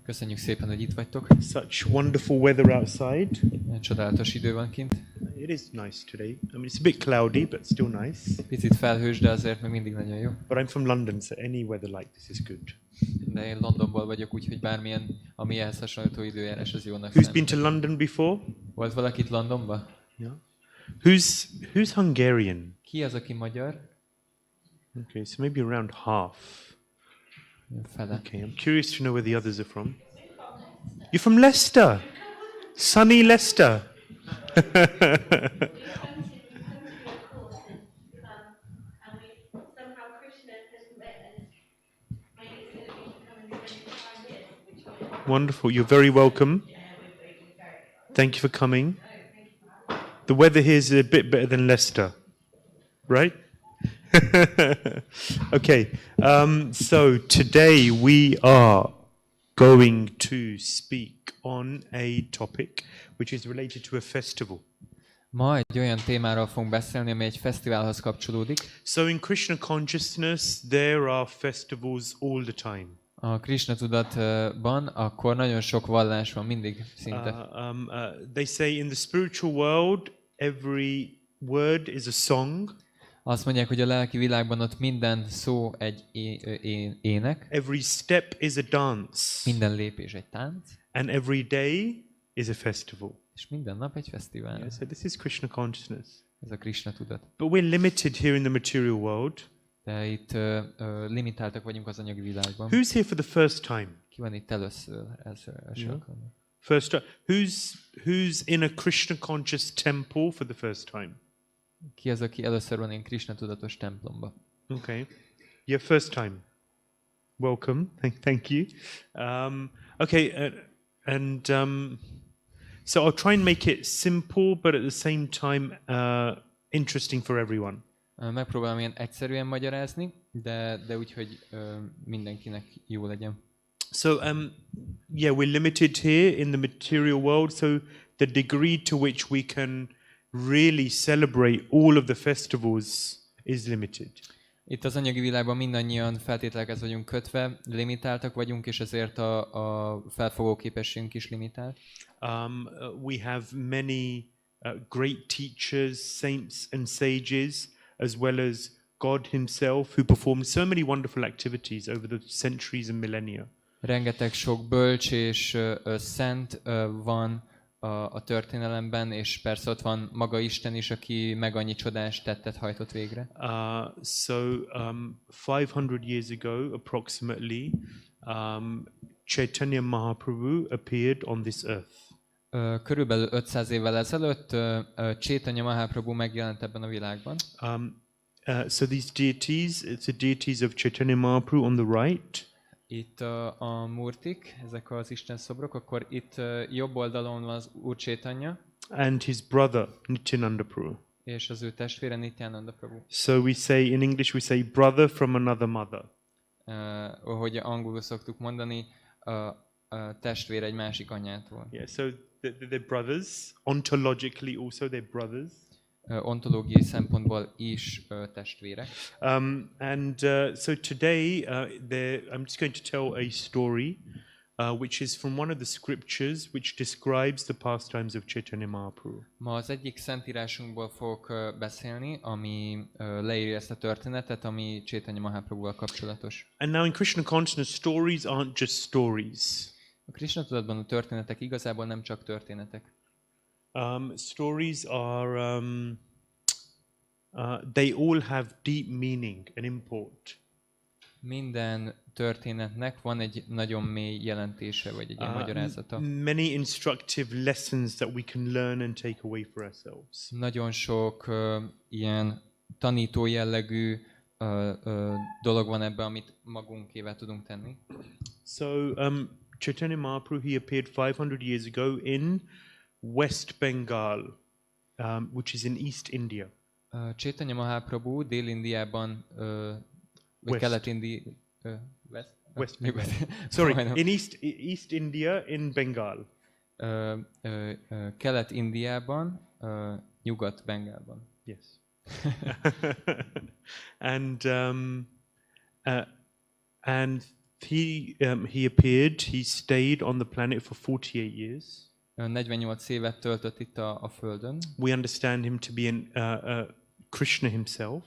Köszönjük szépen, hogy itt vagytok. Such wonderful weather outside. Csodálatos idő van kint. It is nice today. I mean, it's a bit cloudy, but still nice. Picit felhős, de azért még mindig nagyon jó. But I'm from London, so any weather like this is good. De én Londonból vagyok, úgyhogy bármilyen, ami ehhez hasonlító időjárás, az jónak Who's számít. been to London before? Volt valaki itt Londonban? Yeah. Who's Hungarian? Ki az, aki magyar? Okay, so maybe around half. Fele. Okay, I'm curious to know where the others are from. You're from Leicester, sunny Leicester. Wonderful. You're very welcome. Thank you for coming. The weather here is a bit better than Leicester, right? Okay. So today we are going to speak on a topic which is related to a festival. Ma egy olyan témáról fogunk beszélni, ami egy fesztiválhoz kapcsolódik. So in Krishna consciousness there are festivals all the time. A Krishna tudatban akkor nagyon sok vallás van mindig szinte. They say in the spiritual world every word is a song. Azt mondják, hogy a lelki világban ott minden szó egy ének. Every step is a dance. Minden lépés egy tánc. And every day is a festival. És minden nap egy fesztivál. Yeah, so this is Krishna consciousness. Ez a Krishna tudat. But we're limited here in the material world. De itt limitáltak vagyunk az anyagi világban. Who's here for the first time? Ki van itt először? Első alkalommal? First time. Who's in a Krishna conscious temple for the first time? Ki az, aki először van én Krishna tudatos templomba? Okay. Yeah, first time. Welcome. Thank you. Okay, so I'll try and make it simple, but at the same time interesting for everyone. Megpróbálom ilyen egyszerűen magyarázni, de úgy, hogy mindenkinek jó legyen. So yeah, we're limited here in the material world, so the degree to which we can really celebrate all of the festivals is limited. Itt az anyagi világban mindannyian feltételekhez vagyunk kötve, limitáltak vagyunk, és ezért a felfogó képességünk is limitált. We have many great teachers, saints and sages, as well as God himself, who performed so many wonderful activities over the centuries and millennia. Rengeteg sok bölcs és szent van a történelemben, és persze ott van maga Isten is, aki meg annyi csodás tettet hajtott végre. So 500 years ago, approximately, Chaitanya Mahaprabhu appeared on this earth. Körülbelül 500 évvel ezelőtt Chaitanya Mahaprabhu megjelent ebben a világban. So these deities, it's the deities of Chaitanya Mahaprabhu on the right. Itt a murtik, ezek az Isten szobrok, akkor itt jobb oldalon van az Úr Chaitanya. And his brother, Nityananda Prabhu. És az ő testvére Nityananda Prabhu. So we say, in English we say, brother from another mother. Ahogy angolul szoktuk mondani, testvér egy másik anyától. Yeah, so they're brothers. Ontologically also they're brothers. Ontológiai szempontból is testvérek. So today I'm just going to tell a story which is from one of the scriptures which describes the pastimes of Chaitanya Mahaprabhu. Ma az egyik szentírásunkból fogok beszélni, ami leírja ezt a történetet, ami Chaitanya Mahaprabhuval kapcsolatos. And now in Krishna consciousness, stories aren't just stories. A Krishna tudatban a történetek igazából nem csak történetek. Stories are, they all have deep meaning and import. Minden történetnek van egy nagyon mély jelentése, vagy egy ilyen magyarázata. Many instructive lessons that we can learn and take away for ourselves. Nagyon sok ilyen tanító jellegű dolog van ebben, amit magunkével tudunk tenni. So Chaitanya Mahaprabhu, he appeared 500 years ago in West Bengal, which is in East India. Chaitanya Mahaprabhu Dél-Indiában, vagy Kelet-Indi... West Bengal. Sorry, in East India, in Bengal. Kelet-Indiában, Nyugat-Bengálban. Yes. And He appeared, he stayed on the planet for 48 years. 48 évet töltött itt a Földön. We understand him to be Krishna himself.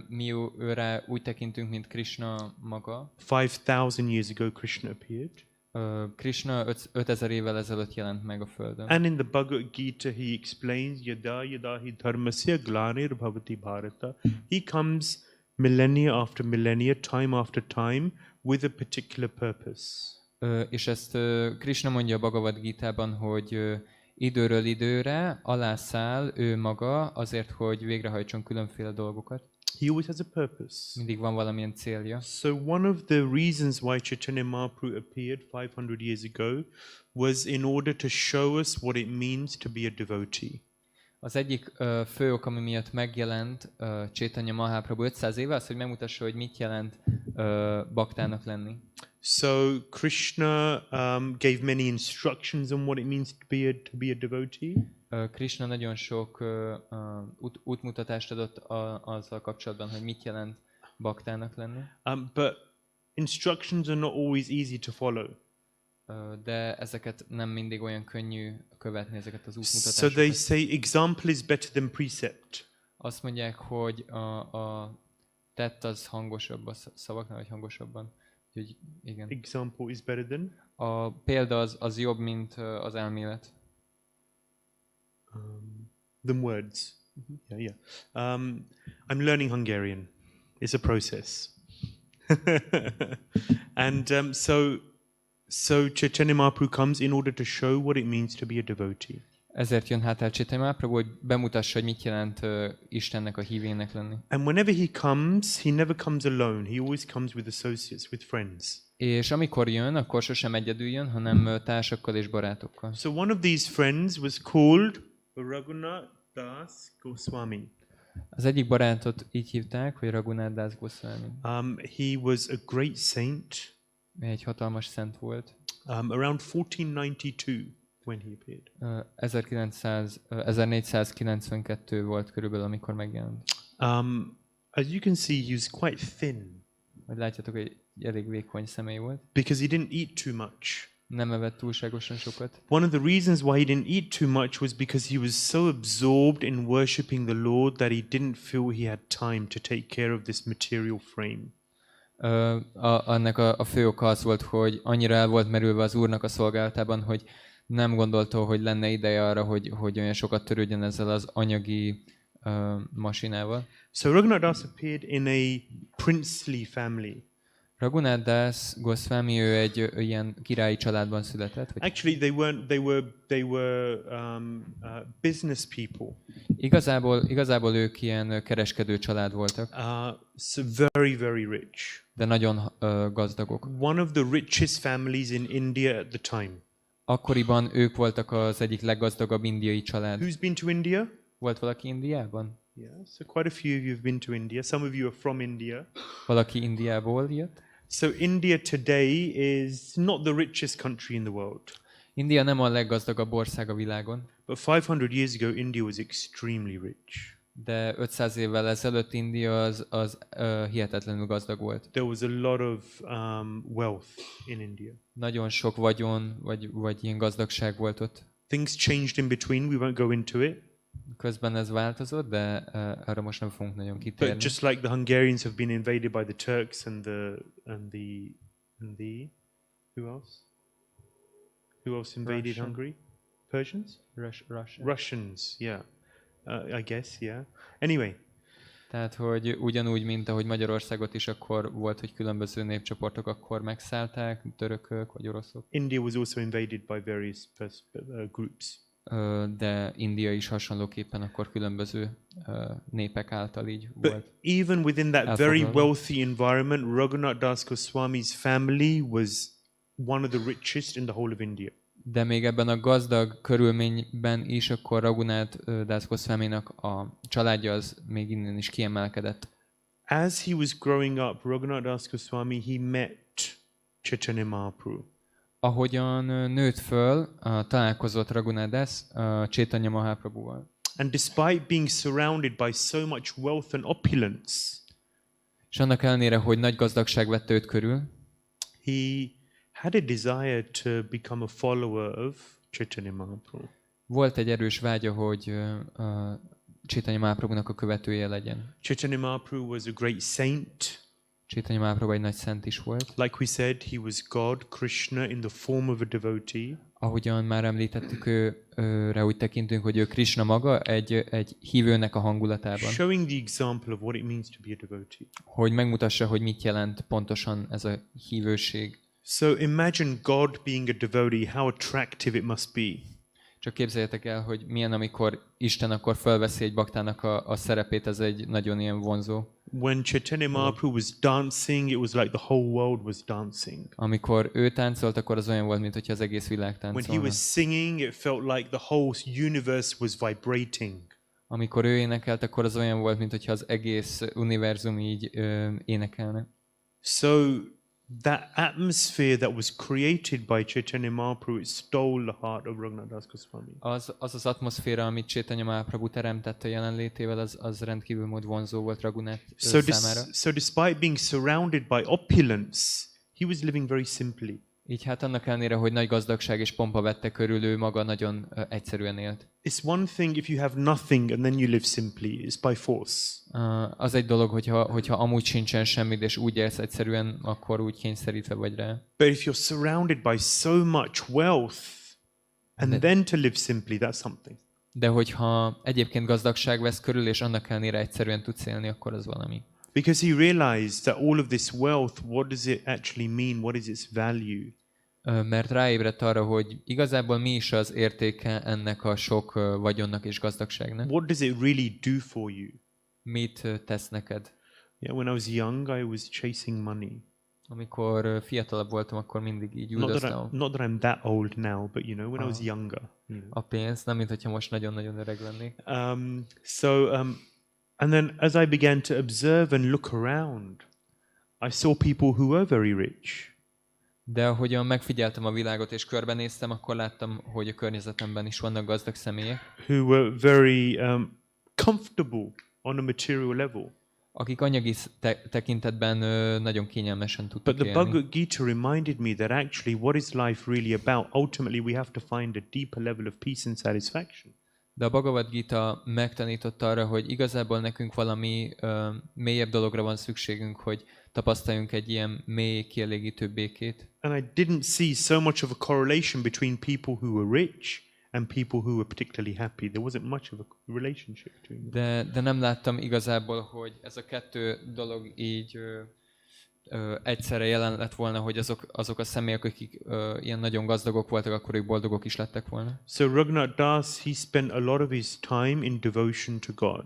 Mi őre úgy tekintünk, mint Krishna maga. 5,000 years ago Krishna appeared. Krishna 5000 évvel ezelőtt jelent meg a Földön. And in the Bhagavad Gita he explains yada yada hi dharmasya glanir bhavati bharata. He comes millennia after millennia, time after time, with a particular purpose. És ezt Krishna mondja a Bhagavad Gitában, hogy időről időre alászáll ő maga azért, hogy végrehajtson különféle dolgokat. He always has a purpose. Mindig van valamilyen célja. So one of the reasons why Chaitanya Mahaprabhu appeared 500 years ago was in order to show us what it means to be a devotee. Az egyik fő ok, ami miatt megjelent Chaitanya Mahaprabhu 500 éve, az, hogy megmutassa, hogy mit jelent baktának lenni. So Krishna gave many instructions on what it means to be a devotee. Krishna nagyon sok útmutatást adott azzal kapcsolatban, hogy mit jelent baktának lenni. But instructions are not always easy to follow. De ezeket nem mindig olyan könnyű követni, ezeket az So útmutatásokat. they say example is better than precept. Azt mondják, hogy a tett az hangosabb a szavaknál, vagy hangosabban. Úgyhogy igen. Example is better than? A példa az jobb, mint az elmélet. Than words. Yeah. I'm learning Hungarian. It's a process. And so Chaitanya Mahaprabhu comes in order to show what it means to be a devotee. Ezért jön hát el Chaitanya Mahaprabhu, hogy bemutassa, hogy mit jelent Istennek, a hívének lenni. And whenever he comes, he never comes alone. He always comes with associates, with friends. És amikor jön, akkor sosem egyedül jön, hanem társakkal és barátokkal. So one of these friends was called Raghunath Das Goswami. Az egyik barátot így hívták, hogy Raghunath Das Goswami. He was a great saint. Egy hatalmas szent volt. Around 1492 when he appeared. 1492 volt körülbelül, amikor megjelent. As you can see, he was quite thin. Hogy látjátok, hogy elég vékony személy volt. Because he didn't eat too much. Nem evett túlságosan sokat. One of the reasons why he didn't eat too much was because he was so absorbed in worshipping the Lord that he didn't feel he had time to take care of this material frame. Annak a fő oka az volt, hogy annyira el volt merülve az Úrnak a szolgálatában, hogy nem gondolta, hogy lenne ideje arra, hogy olyan sokat törődjön ezzel az anyagi masinával. So Raghunath Das appeared in a princely family. Raghunath Das Goswami, ő egy ilyen királyi családban született. Actually, they were business people. Igazából ők ilyen kereskedő család voltak. So very, very rich. De nagyon gazdagok. One of the richest families in India at the time. Akkoriban ők voltak az egyik leggazdagabb indiai család. Who's been to India? Volt valaki Indiában? Yeah, so quite a few of you have been to India. Some of you are from India. Valaki Indiából jött? So India today is not the richest country in the world. India nem a leggazdagabb ország a világon. But 500 years ago, India was extremely rich. De 500 évvel ezelőtt India az hihetetlenül gazdag volt. There was a lot of wealth in India. Nagyon sok vagyon, vagy ilyen gazdagság volt ott. Things changed in between, we won't go into it. Közben ez változott, de arra most nem fogunk nagyon kitérni. But just like the Hungarians have been invaded by the Turks and the who else? Who else invaded Russia. Hungary? Persians? Russia. Russians, yeah. I guess, yeah. Anyway. Tehát, hogy ugyanúgy, mint ahogy Magyarországot is akkor volt, hogy különböző népcsoportok akkor megszállták, törökök vagy oroszok. India was also invaded by various groups. De India is hasonlóképpen akkor különböző népek által így But volt. even within that very wealthy environment, Raghunath Das Goswami's family was one of the richest in the whole of India. De még ebben a gazdag körülményben is akkor Raghunath Das Goswaminak a családja az még innen is kiemelkedett. As he was growing up, Raghunath Das Goswami, he met Chaitanya Mahaprabhu. Ahogyan nőtt föl, találkozott Raghunath Das Chaitanya Mahaprabhuval. And despite being surrounded by so much wealth and opulence, És annak ellenére, hogy nagy gazdagság vette őt körül, he had a desire to become a follower of Chaitanya Mahaprabhu. Volt egy erős vágya, hogy Chaitanya Mahaprabhunak a követője legyen. Chaitanya Mahaprabhu was a great saint. Chaitanya Mahaprabhu egy nagy szent is volt. Like we said, he was God, Krishna, in the form of a devotee. Ahogyan már említettük, őre úgy tekintünk, hogy ő Krishna maga egy hívőnek a hangulatában. Showing the example of what it means to be a devotee. Hogy megmutassa, hogy mit jelent pontosan ez a hívőség. So imagine God being a devotee, how attractive it must be. Csak képzeljétek el, hogy milyen, amikor Isten akkor felveszi egy baktának a szerepét, ez egy nagyon ilyen vonzó. When Chaitanya Mahaprabhu was dancing, it was like the whole world was dancing. Amikor ő táncolt, akkor az olyan volt, mintha az egész világ When he táncolna. was singing, it felt like the whole universe was vibrating. Amikor ő énekelt, akkor az olyan volt, mintha az egész univerzum így énekelne. So that atmosphere that was created by Chaitanya Mahaprabhu, it stole the heart of Raghunath Das Goswami. Az atmoszféra, amit Chaitanya Mahaprabhu teremtett a jelenlétével, az rendkívül mód vonzó volt Raghunath számára. So despite being surrounded by opulence, he was living very simply. Így hát annak ellenére, hogy nagy gazdagság és pompa vette körül, ő maga nagyon egyszerűen élt. It's one thing if you have nothing and then you live simply. It's by force. Az egy dolog, hogyha amúgy sincsen semmit, és úgy élsz egyszerűen, akkor úgy kényszerítve vagy rá. But if you're surrounded by so much wealth and then to live simply, that's something. De hogyha egyébként gazdagság vesz körül, és annak ellenére egyszerűen tudsz élni, akkor az valami. Because he realized that all of this wealth, what does it actually mean? What is its value? Mert ráébredt arra, hogy igazából mi is az értéke ennek a sok vagyonnak és gazdagságnak. What does it really do for you? Mit tesz neked? Yeah, when I was young, I was chasing money. Amikor fiatalabb voltam, akkor mindig így üldöztem Not that I'm that old now, but you know, when I was younger. You know. a pénzt, nem mint hogyha most nagyon-nagyon öreg lennék. And then as I began to observe and look around, I saw people who were very rich. De ahogyan megfigyeltem a világot és körbenéztem, akkor láttam, hogy a környezetemben is vannak gazdag személyek, who were very comfortable on a material level. akik anyagi tekintetben nagyon kényelmesen But tudtak the élni. Bhagavad Gita reminded me that actually what is life really about? Ultimately we have to find a deeper level of peace and satisfaction. De a Bhagavad Gita megtanította arra, hogy igazából nekünk valami mélyebb dologra van szükségünk, hogy tapasztaljunk egy ilyen mély, kielégítő békét. And I didn't see so much of a correlation between people who were rich and people who were particularly happy. There wasn't much of a relationship between them. De nem láttam igazából, hogy ez a kettő dolog így egyszerre jelen lett volna, hogy azok a személyek, akik ilyen nagyon gazdagok voltak, akkor ők boldogok is lettek volna. So Raghunath Das, he spent a lot of his time in devotion to God.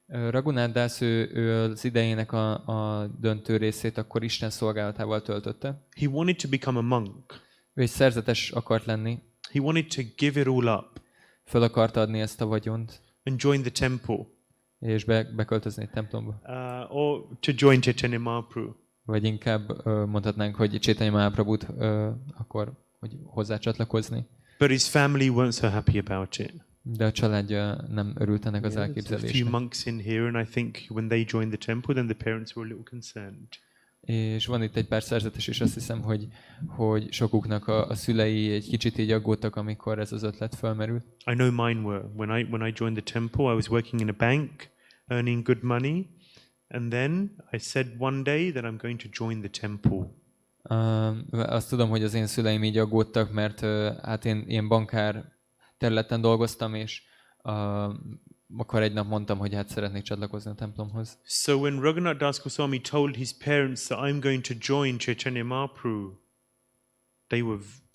Raghunath Das, ő az idejének a döntő részét akkor Isten szolgálatával töltötte. He wanted to become a monk. Ő egy szerzetes akart lenni. He wanted to give it all up Föl akarta adni ezt a vagyont, and join the temple, és beköltözni egy templomba. or to join Chaitanya Mahaprabhu. Vagy inkább mondhatnánk, hogy Chaitanya Mahaprabhut akkor hogy hozzácsatlakozni. But his family weren't so happy about it. De a családja nem örült ennek az There's a few elképzelésnek. monks in here, and I think when they joined the temple, then the parents were a little concerned. És van itt egy pár szerzetes, és azt hiszem, hogy sokuknak a szülei egy kicsit így aggódtak, amikor ez az ötlet felmerült. I know mine were. When I joined the temple, I was working in a bank, earning good money, and then I said one day that I'm going to join the temple. Azt tudom, hogy az én szüleim így aggódtak, mert hát én ilyen bankár területen dolgoztam, és akkor egy nap mondtam, hogy hát szeretnék csatlakozni a templomhoz. So when Raghunath Das Goswami told his parents that I'm going to join Chaitanya Mahaprabhu,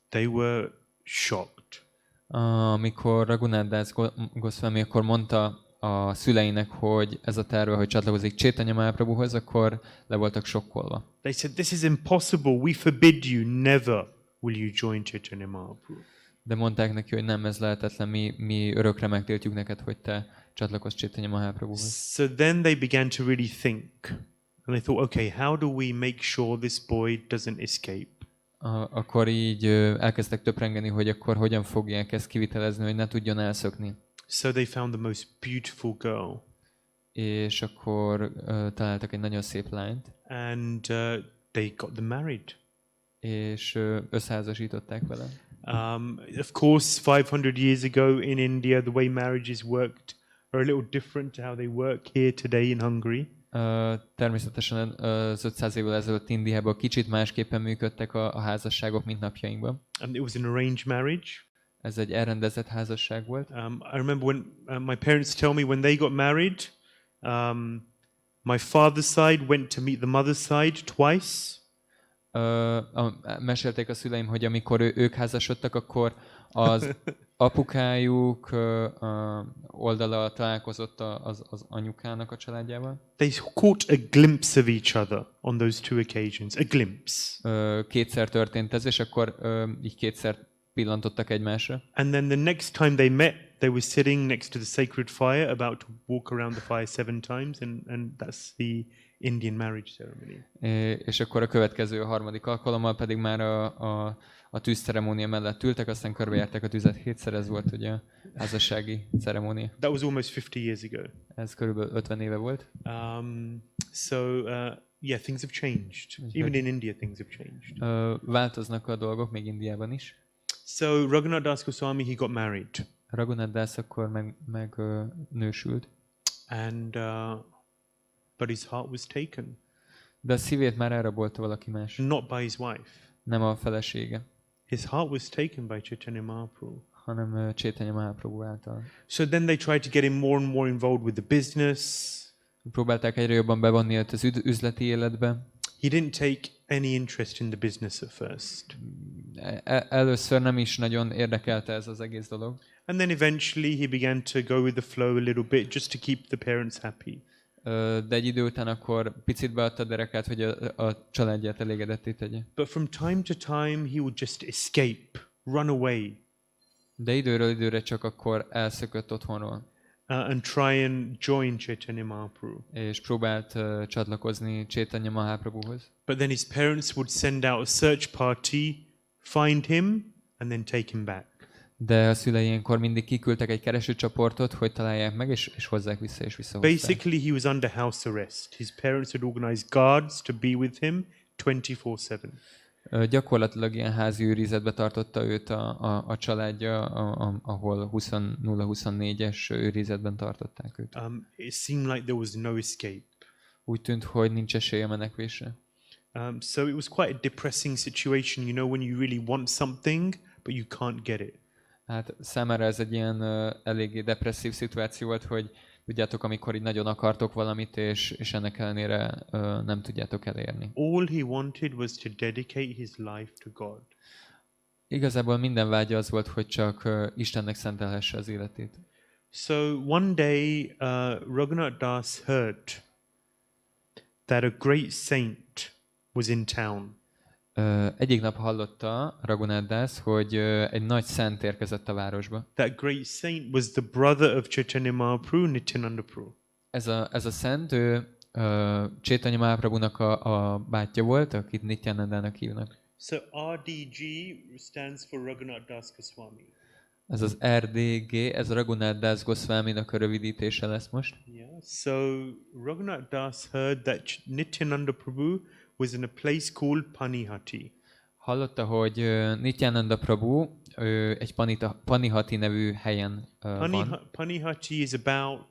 they were shocked. Amikor Raghunath Das Goswami akkor mondta a szüleinek, hogy ez a terve, hogy csatlakozik Chaitanya Mahaprabhuhoz, akkor le voltak sokkolva. They said, "This is impossible. We forbid you. Never will you join Chaitanya Mahaprabhu." De mondták neki, hogy nem, ez lehetetlen, mi örökre megtiltjuk neked, hogy te csatlakozz Chaitanya Mahaprabhuhoz. So then they began to really think. And they thought, okay, how do we make sure this boy doesn't escape? Akkor így elkezdtek töprengeni, hogy akkor hogyan fogják ezt kivitelezni, hogy ne tudjon elszökni. So they found the most beautiful girl. És akkor találtak egy nagyon szép lányt. And they got them married. és összeházasították vele. Of course, 500 years ago in India, the way marriages worked are a little different to how they work here today in Hungary. Természetesen az 500 évvel ezelőtt Indiában kicsit másképpen működtek a házasságok, mint napjainkban. It was an arranged marriage. Ez egy elrendezett házasság volt. I remember when my parents tell me when they got married, my father's side went to meet the mother's side twice. Mesélték a szüleim, hogy amikor ők házasodtak, akkor az apukájuk oldala találkozott az anyukának a családjával. They caught a glimpse of each other on those two occasions. A glimpse. Kétszer történt ez, és akkor így kétszer pillantottak egymásra. And then the next time they met, they were sitting next to the sacred fire, about to walk around the fire 7 times, and that's the Indian marriage ceremony. És akkor a következő, a harmadik alkalommal pedig már a tűzceremónia mellett ültek, aztán körbejárták a tüzet 7-szer, ez volt ugye a házassági ceremónia. That was almost 50 years ago. Ez körülbelül 50 éve volt. Yeah, things have changed. Even in India, things have changed. Változnak a dolgok, még Indiában is. So Raghunath Das Goswami, he got married. Raghunath Das akkor meg nősült. And but his heart was taken. De a szívét már elrabolta valaki más. Not by his wife. Nem a felesége. His heart was taken by Chaitanya Mahaprabhu. Hanem Chaitanya Mahaprabhu által. So then they tried to get him more and more involved with the business. Próbálták egyre jobban bevonni őt az üzleti életbe. He didn't take any interest in the business at first. Először nem is nagyon érdekelte ez az egész dolog. And then eventually he began to go with the flow a little bit just to keep the parents happy. De egy idő után akkor picit beadta a derekát, hogy a családját elégedetté tegye. But from time to time he would just escape, run away. De időről időre csak akkor elszökött otthonról. And try and join Chaitanya Mahaprabhu. És próbált csatlakozni Chaitanya Mahaprabhuhoz. But then his parents would send out a search party, find him, and then take him back. De a szülei ilyenkor mindig kiküldtek egy keresőcsoportot, hogy találják meg, és hozzák vissza, és visszahozták. Basically, he was under house arrest. His parents had organized guards to be with him 24/7. Gyakorlatilag ilyen házi őrizetbe tartotta őt a családja, ahol 20-24-es őrizetben tartották őt. It seemed like there was no escape. Úgy tűnt, hogy nincs esélye a menekvésre. So it was quite a depressing situation, you know, when you really want something, but you can't get it. Hát számára ez egy ilyen eléggé depresszív szituáció volt, hogy tudjátok, amikor így nagyon akartok valamit, és ennek ellenére nem tudjátok elérni. All he wanted was to dedicate his life to God. Igazából minden vágya az volt, hogy csak Istennek szentelhesse az életét. So one day Raghunath Das heard that a great saint was in town. Egyik nap hallotta Raghunath Das, hogy egy nagy szent érkezett a városba. That great saint was the brother of Chaitanya Mahaprabhu, Nityananda Prabhu. Ez a szent, ő Chaitanya Mahaprabhunak a bátyja volt, akit Nityanandának hívnak. So RDG stands for Raghunath Das Goswami. Ez az RDG, ez Raghunath Das Goswaminak a rövidítése lesz most. Yeah. So Raghunath Das heard that Nityananda Prabhu was in a place called Panihati. Hallotta, hogy Nityananda Prabhu egy Panihati nevű helyen van. Panihati is about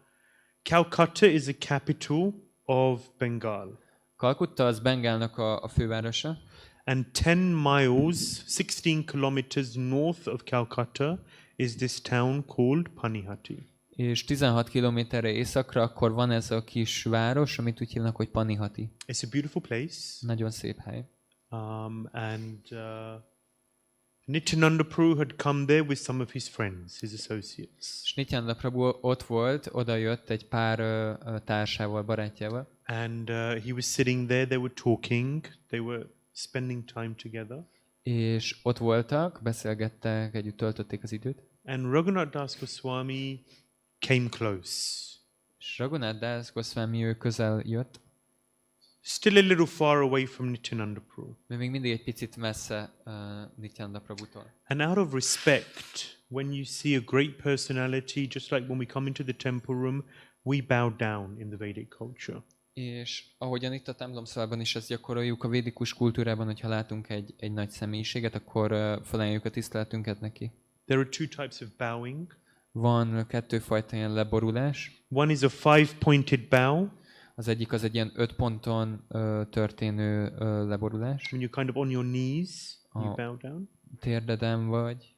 Calcutta is a capital of Bengal. Kalkutta az Bengálnak a fővárosa. And 10 miles, 16 kilometers north of Calcutta is this town called Panihati. És 16 kilométerre északra akkor van ez a kis város, amit úgy hívnak, hogy Panihati. It's a beautiful place. Nagyon szép hely. And Nityananda Prabhu had come there with some of his friends, his associates. És Nityananda Prabhu ott volt, oda jött egy pár társával, barátjával. And he was sitting there, they were talking, they were spending time together. És ott voltak, beszélgettek, együtt töltötték az időt. And Raghunath Das Goswami came close. És Raghunath Das Goswami ő közel jött. Still a little far away from Nityananda Prabhu. De még mindig egy picit messze Nityananda Prabhutól. And out of respect, when you see a great personality, just like when we come into the temple room, we bow down in the Vedic culture. És ahogyan itt a templomszobában is ezt gyakoroljuk, a védikus kultúrában, hogyha látunk egy nagy személyiséget, akkor felemeljük a tiszteletünket neki. There are two types of bowing. Van kettőfajta ilyen leborulás. One is a 5-pointed bow, Az egyik az egy ilyen 5 ponton történő leborulás. when you're kind of on your knees, you bow down. Térdeden vagy,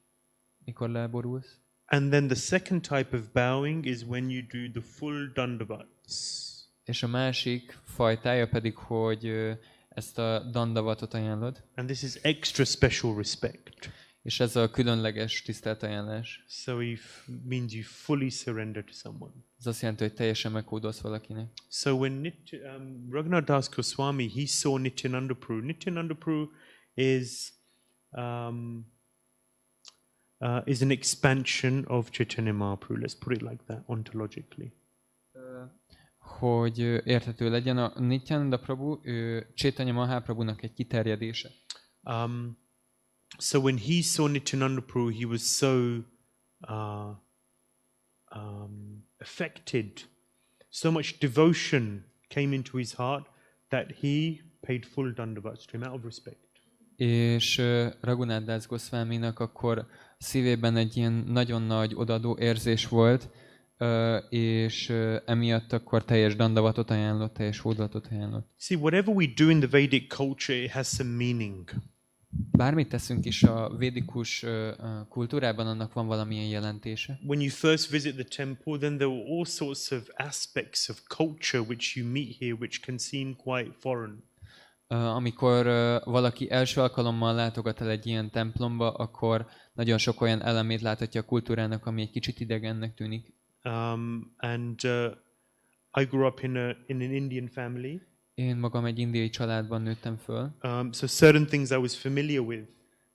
mikor leborulsz. And then the second type of bowing is when you do the full dandavats. És a másik fajtája pedig, hogy ezt a dandavatot ajánlod. And this is extra special respect. És ez a különleges tiszteletajánlás. So it means you fully surrender to someone. Ez azt jelenti, hogy teljesen megkódolsz valakinek. So when Raghunath Das Goswami, he saw Nityananda Prabhu. Nityananda Prabhu is an expansion of Chaitanya Mahaprabhu. Let's put it like that, ontologically. Hogy érthető legyen, a Nityananda Prabhu, Chaitanya Mahaprabhunak egy kiterjedése. So when he saw Nityananda Prabhu, he was so affected. So much devotion came into his heart that he paid full dandavats to him out of respect. És Raghunath Das Goswaminak akkor szívében egy ilyen nagyon nagy odaadó érzés volt, és emiatt akkor teljes dandavatot ajánlott, teljes hódolatot ajánlott. See, whatever we do in the Vedic culture, it has some meaning. Bármit teszünk is a védikus kultúrában, annak van valamilyen jelentése. When you first visit the temple, then there were all sorts of aspects of culture which you meet here, which can seem quite foreign. Amikor valaki első alkalommal látogat el egy ilyen templomba, akkor nagyon sok olyan elemét láthatja a kultúrának, ami egy kicsit idegennek tűnik. I grew up in an Indian family. Én magam egy indiai családban nőttem föl. So certain things I was familiar with.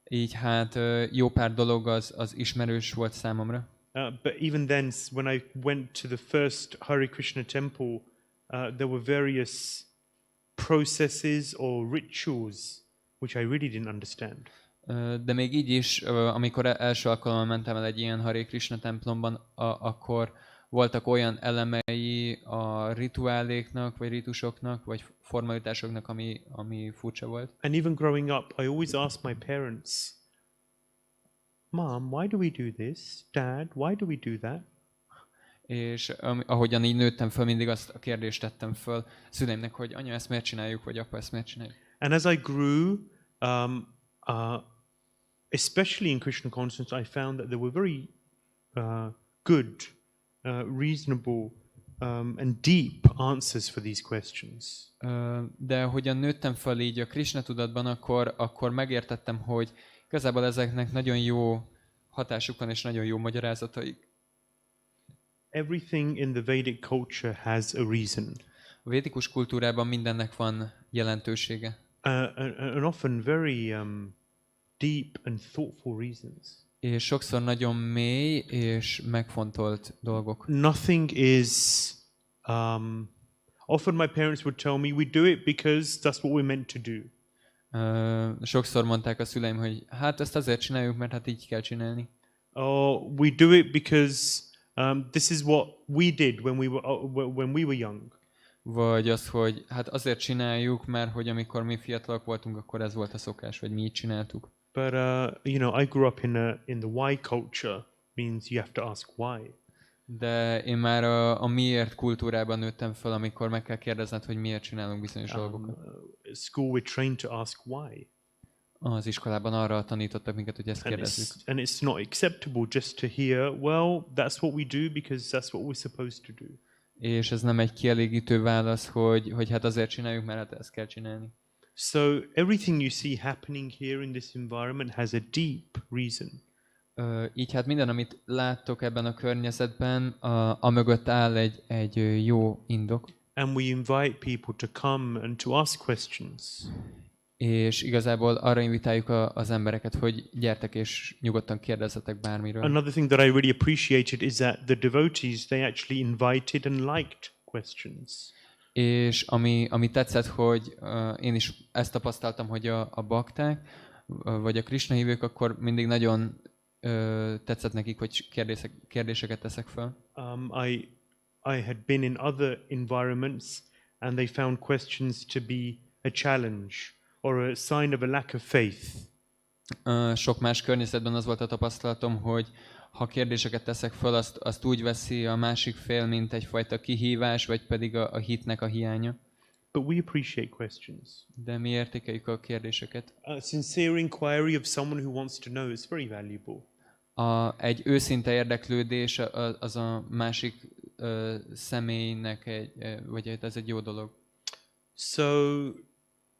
Így hát jó pár dolog az ismerős volt számomra. But even then, when I went to the first Hare Krishna temple, there were various processes or rituals which I really didn't understand. De még így is, amikor első alkalommal mentem el egy ilyen Hare Krishna templomban, akkor voltak olyan elemei a rituáléknak, vagy ritusoknak, vagy formalitásoknak, ami furcsa volt. And even growing up, I always asked my parents, Mom, why do we do this? Dad, why do we do that? És ahogyan így nőttem föl, mindig azt a kérdést tettem föl szüleimnek, hogy anya, ezt miért csináljuk, vagy apa, ezt miért csináljuk. And as I grew, especially in Krishna consciousness, I found that there were very good, reasonable, and deep answers for these questions. De ahogyan nőttem föl így a Krishna tudatban, akkor megértettem, hogy igazából ezeknek nagyon jó hatásuk van, és nagyon jó magyarázataik. Everything in the Vedic culture has a reason. A védikus kultúrában mindennek van jelentősége. And often very deep and thoughtful reasons. És sokszor nagyon mély és megfontolt dolgok. Nothing is. Often my parents would tell me, we do it because that's what we're meant to do. Sokszor mondták a szüleim, hogy hát ezt azért csináljuk, mert hát így kell csinálni. Or we do it because this is what we did when we were young. Vagy az, hogy hát azért csináljuk, mert hogy amikor mi fiatalok voltunk, akkor ez volt a szokás, vagy mi így csináltuk. But you know, I grew up in the why culture, means you have to ask why. De én már a miért kultúrában nőttem fel, amikor meg kell kérdezned, hogy miért csinálunk bizonyos dolgokat. School we're trained to ask why. Az iskolában arra tanítottak minket, hogy ezt kérdezzük. And it's not acceptable just to hear, well, that's what we do because that's what we're supposed to do. És ez nem egy kielégítő válasz, hogy hát azért csináljuk, mert hát ezt kell csinálni. So everything you see happening here in this environment has a deep reason. Így hát minden, amit láttok ebben a környezetben, a mögött áll egy jó indok. And we invite people to come and to ask questions. És igazából arra invitáljuk az embereket, hogy gyertek és nyugodtan kérdezzetek bármiről. Another thing that I really appreciated is that the devotees, they actually invited and liked questions. És ami tetszett, hogy én is ezt tapasztaltam, hogy a bakták, vagy a Krishna hívők, akkor mindig nagyon tetszett nekik, hogy kérdéseket teszek fel. I had been in other environments and they found questions to be a challenge or a sign of a lack of faith. Sok más környezetben az volt a tapasztalatom, hogy ha kérdéseket teszek föl, azt úgy veszi a másik fél, mint egyfajta kihívás, vagy pedig a hitnek a hiánya. But we appreciate questions. De mi értékeljük a kérdéseket. A sincere inquiry of someone who wants to know is very valuable. Egy őszinte érdeklődés az a másik személynek vagy ez egy jó dolog. So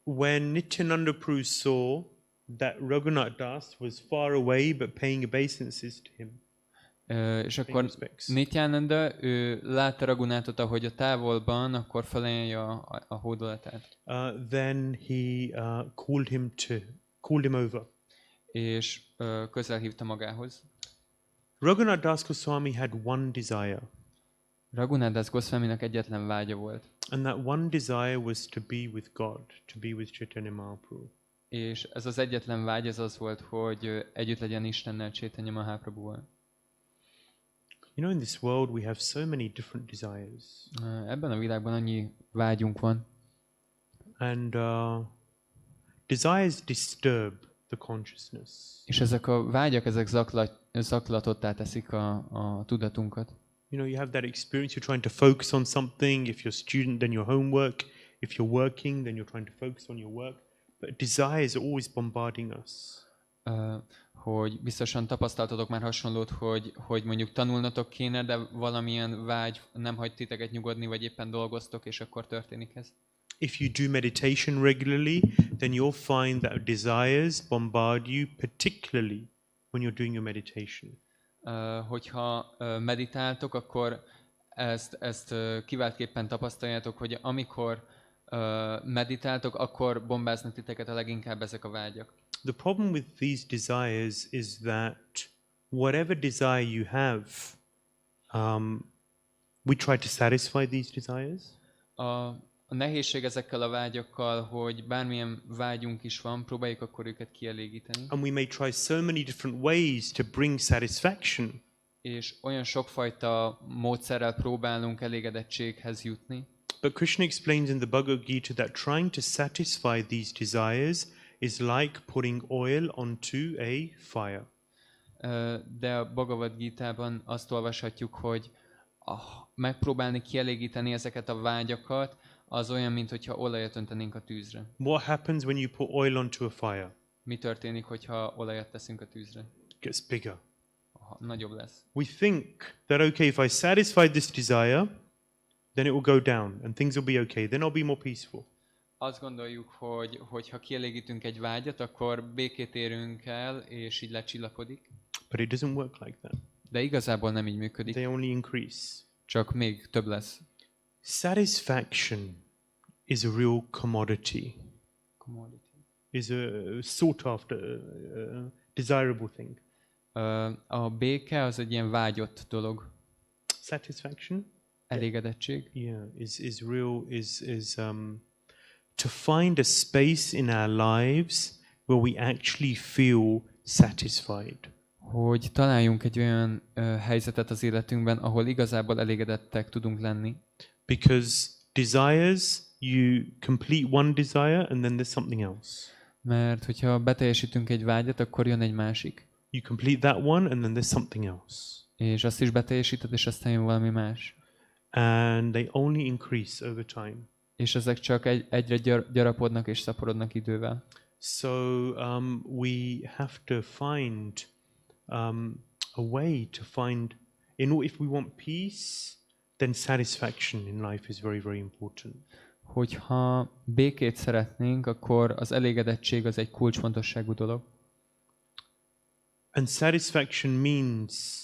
when Nityananda Prabhu saw that Raghunath Das was far away but paying obeisances to him. És akkor Nityananda, ő látta Raghunathot, ahogy a távolban, akkor felajánlja a hódolatát. Then he called him over. És közel hívta magához. Raghunath Das Goswami had one desire. Raghunath Das Goswaminak egyetlen vágya volt. And that one desire was to be with God, to be with Chaitanya Mahaprabhu. És ez az egyetlen vágy az volt, hogy együtt legyen Istennel, Chaitanya Mahaprabhuval. You know, in this world we have so many different desires. Ebben a világban annyi vágyunk van. And desires disturb the consciousness. És ezek a vágyak, ezek zaklatottá teszik a tudatunkat. You know, you have that experience, you're trying to focus on something. If you're a student, then your homework. If you're working, then you're trying to focus on your work. But desires are always bombarding us. Hogy biztosan tapasztaltatok már hasonlót, hogy mondjuk tanulnotok kéne, de valamilyen vágy nem hagy titeket nyugodni, vagy éppen dolgoztok, és akkor történik ez. If you do meditation regularly, then you'll find that desires bombard you, particularly when you're doing your meditation. Hogyha meditáltok, akkor ezt kiváltképpen tapasztaljátok, hogy amikor meditáltok, akkor bombáznak titeket a leginkább ezek a vágyak. The problem with these desires is that whatever desire you have, we try to satisfy these desires. A nehézség ezekkel a vágyakkal, hogy bármilyen vágyunk is van, próbáljuk akkor őket kielégíteni. And we may try so many different ways to bring satisfaction. És olyan sokfajta módszerrel próbálunk elégedettséghez jutni. But Krishna explains in the Bhagavad Gita that trying to satisfy these desires is like putting oil onto a fire. De a Bhagavad Gitában azt olvashatjuk, hogy megpróbálni kielégíteni ezeket a vágyakat, az olyan, mintha olajat öntenénk a tűzre. What happens when you put oil onto a fire? Mi történik, hogyha olajat teszünk a tűzre? It gets bigger. Nagyobb lesz. We think that, okay, if I satisfy this desire, then it will go down and things will be okay. Then I'll be more peaceful. Azt gondoljuk, hogy ha kielégítünk egy vágyat, akkor békét érünk el, és így lecsillapodik. But it doesn't work like that. De igazából nem így működik. They only increase. Csak még több lesz. Satisfaction is a real commodity. Is a sought after, desirable thing. A béke az egy ilyen vágyott dolog. Satisfaction? Elégedettség? Yeah, is real, to find a space in our lives where we actually feel satisfied. Hogy találjunk egy olyan helyzetet az életünkben, ahol igazából elégedettek tudunk lenni. Because desires, you complete one desire and then there's something else. Mert hogyha beteljesítünk egy vágyat, akkor jön egy másik. You complete that one and then there's something else. És azt is beteljesíted, és aztán jön valami más. And they only increase over time. És ezek csak egyre gyarapodnak és szaporodnak idővel. So we have to find a way to find, if we want peace, then satisfaction in life is very, very important. Hogyha békét szeretnénk, akkor az elégedettség az egy kulcsfontosságú dolog. And satisfaction means,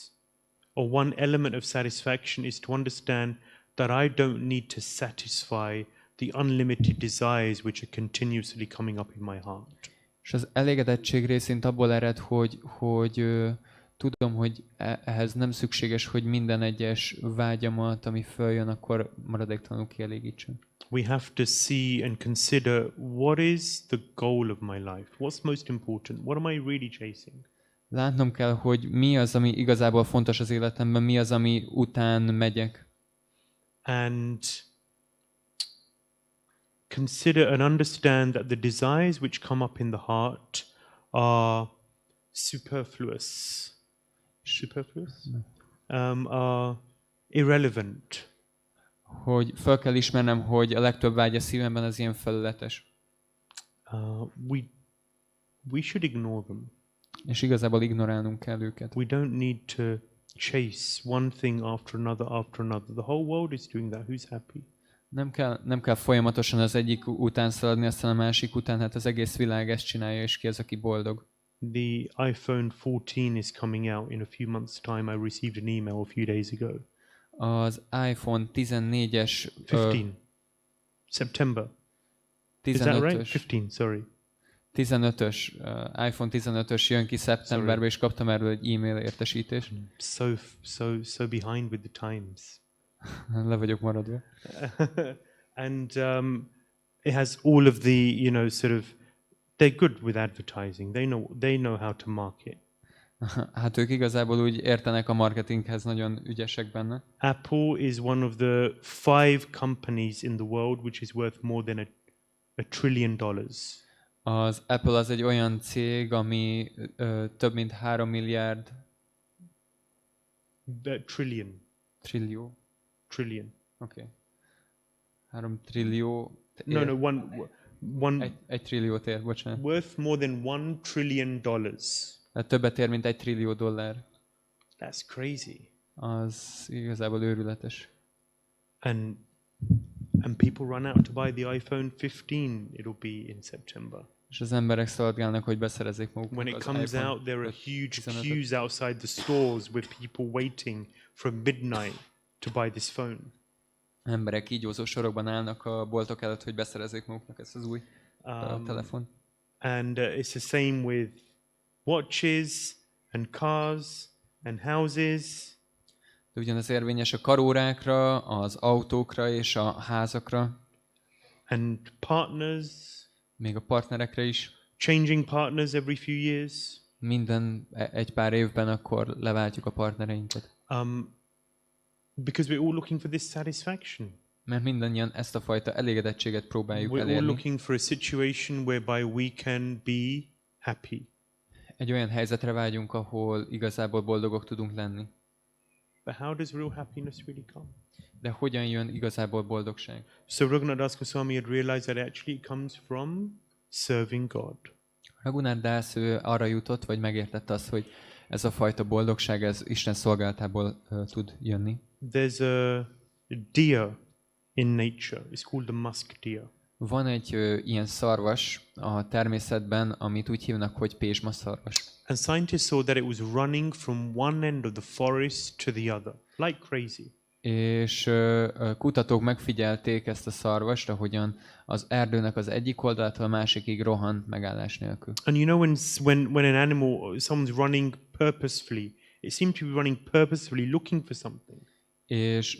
or one element of satisfaction is to understand that I don't need to satisfy the unlimited desires which are continuously coming up in my heart. És az elégedettség részint abból ered, hogy tudom, hogy ehhez nem szükséges, hogy minden egyes vágyamat, ami följön, akkor maradéktalanul kielégítsem. We have to see and consider what is the goal of my life. What's most important? What am I really chasing? Látnom kell, hogy mi az, ami igazából fontos az életemben, mi az, ami után megyek. And consider and understand that the desires which come up in the heart are superfluous. Superfluous? Are irrelevant. Hogy fel kell ismernem, hogy a legtöbb vágy a szívemben az ilyen felületes. We should ignore them. És igazából ignorálnunk kell őket. We don't need to chase one thing after another. The whole world is doing that. Who's happy? Nem kell folyamatosan az egyik után szaladni, aztán a másik után, hát az egész világ ezt csinálja, és ki az, aki boldog. The iPhone 14 is coming out in a few months' time. I received an email a few days ago. Az iPhone 14-es... 15. September. 15-ös, is that right? 15, sorry. 15-ös, iPhone 15-ös jön ki szeptemberben, és kaptam erről egy e-mail értesítést. So behind with the times. Le vagyok maradva. And it has all of the, sort of, they're good with advertising. They know how to market. Hát ők igazából úgy értenek a marketinghez, nagyon ügyesek benne. Apple is one of the 5 companies in the world which is worth more than $1 trillion. Az Apple az egy olyan cég, ami több mint 3 milliárd... Trillion. Trillió? Trillion. Oké. 3 trillió... No, one... Egy trilliót ér, bocsánat. Worth more than $1 trillion. Tehát többet ér, mint $1 trillió. That's crazy. Az igazából őrületes. And people run out to buy the iPhone 15. It'll be in September. És az emberek szaladgálnak, hogy beszerezzék maguknak When it az comes iPhone out, there are huge 15-öt. queues outside the stores with people waiting from midnight to buy this phone. Emberek kígyózó sorokban állnak a boltok előtt, hogy beszerezzék maguknak ezt az új telefon. And it's the same with watches and cars and houses. De ugyanaz érvényes a karórákra, az autókra és a házakra. And partners. Még a partnerekre is. Changing partners every few years. Minden egy pár évben akkor leváltjuk a partnereinket. Because we're all looking for this satisfaction. Mert mindannyian ezt a fajta elégedettséget próbáljuk We're all elérni. looking for a situation whereby we can be happy. Egy olyan helyzetre vágyunk, ahol igazából boldogok tudunk lenni. But how does real happiness really come? De hogyan jön igazából boldogság? So Raghunath Das Goswami had realized that actually it comes from serving God. Raghunath Das ő arra jutott, vagy megértette azt, hogy ez a fajta boldogság, ez Isten szolgálatából tud jönni. There's a deer in nature. It's called the musk deer. Van egy ilyen szarvas a természetben, amit úgy hívnak, hogy pézsmaszarvas. And scientists saw that it was running from one end of the forest to the other, like crazy. És kutatók megfigyelték ezt a szarvast, ahogyan az erdőnek az egyik oldalától a másikig rohan megállás nélkül. And you know when an animal, someone's running purposefully, it seems to be running purposefully looking for something. És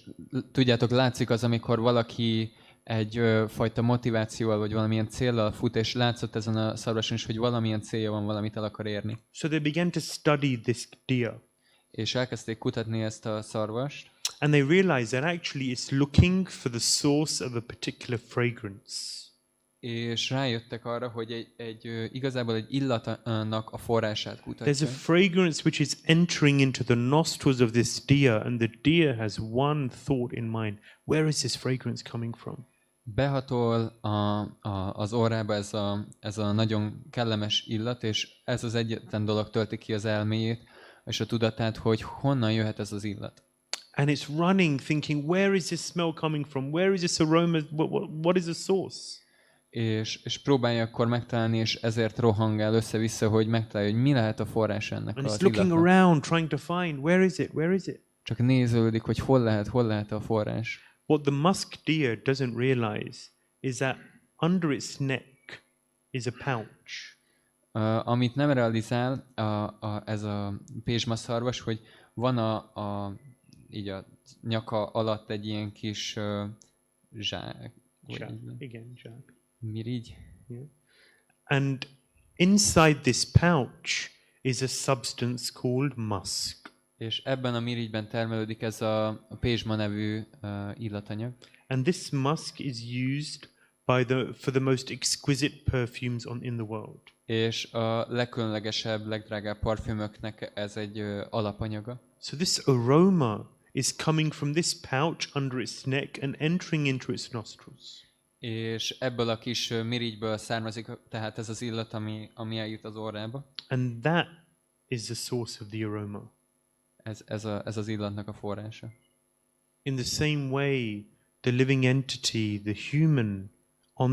tudjátok, látszik az, amikor valaki egy fajta motivációval, vagy valamilyen céllal fut, és látszott ezen a szarvason is, hogy valamilyen célja van, valamit el akar érni. So they began to study this deer. És elkezdték kutatni ezt a szarvast. And they realized that actually it's looking for the source of a particular fragrance. És rájöttek arra, hogy igazából egy illatnak a forrását kutatja. There's a fragrance which is entering into the nostrils of this deer, and the deer has one thought in mind. Where is this fragrance coming from? Behatol az orrába ez a nagyon kellemes illat, és ez az egyetlen dolog tölti ki az elméjét, és a tudatát, hogy honnan jöhet ez az illat. And it's running, thinking, where is this smell coming from? Where is this aroma? What is the source? És próbálja akkor megtalálni, és ezért rohangál össze-vissza, hogy megtalálja, hogy mi lehet a forrás ennek And az it's looking illatnak. around, trying to find, where is it? Where is it? Csak néződik, hogy hol lehet a forrás. What the musk deer doesn't realize is that under its neck is a pouch. Amit nem realizál ez a pézsmaszarvas, hogy van így a nyaka alatt egy ilyen kis zsák. Again, zsák. Mirigy. Yeah. And inside this pouch is a substance called musk. És ebben a mirigyben termelődik ez a pézsma nevű illatanyag. And this musk is used for the most exquisite perfumes in the world. És a legkülönlegesebb, legdrágább parfümöknek ez egy alapanyaga. So this aroma is coming from this pouch under its neck and entering into its nostrils. És ebből a kis mirigyből származik tehát ez az illat, ami eljut az orrába. And that is the source of the aroma. Ez az illatnak a forrása. In the same way, the living entity, the human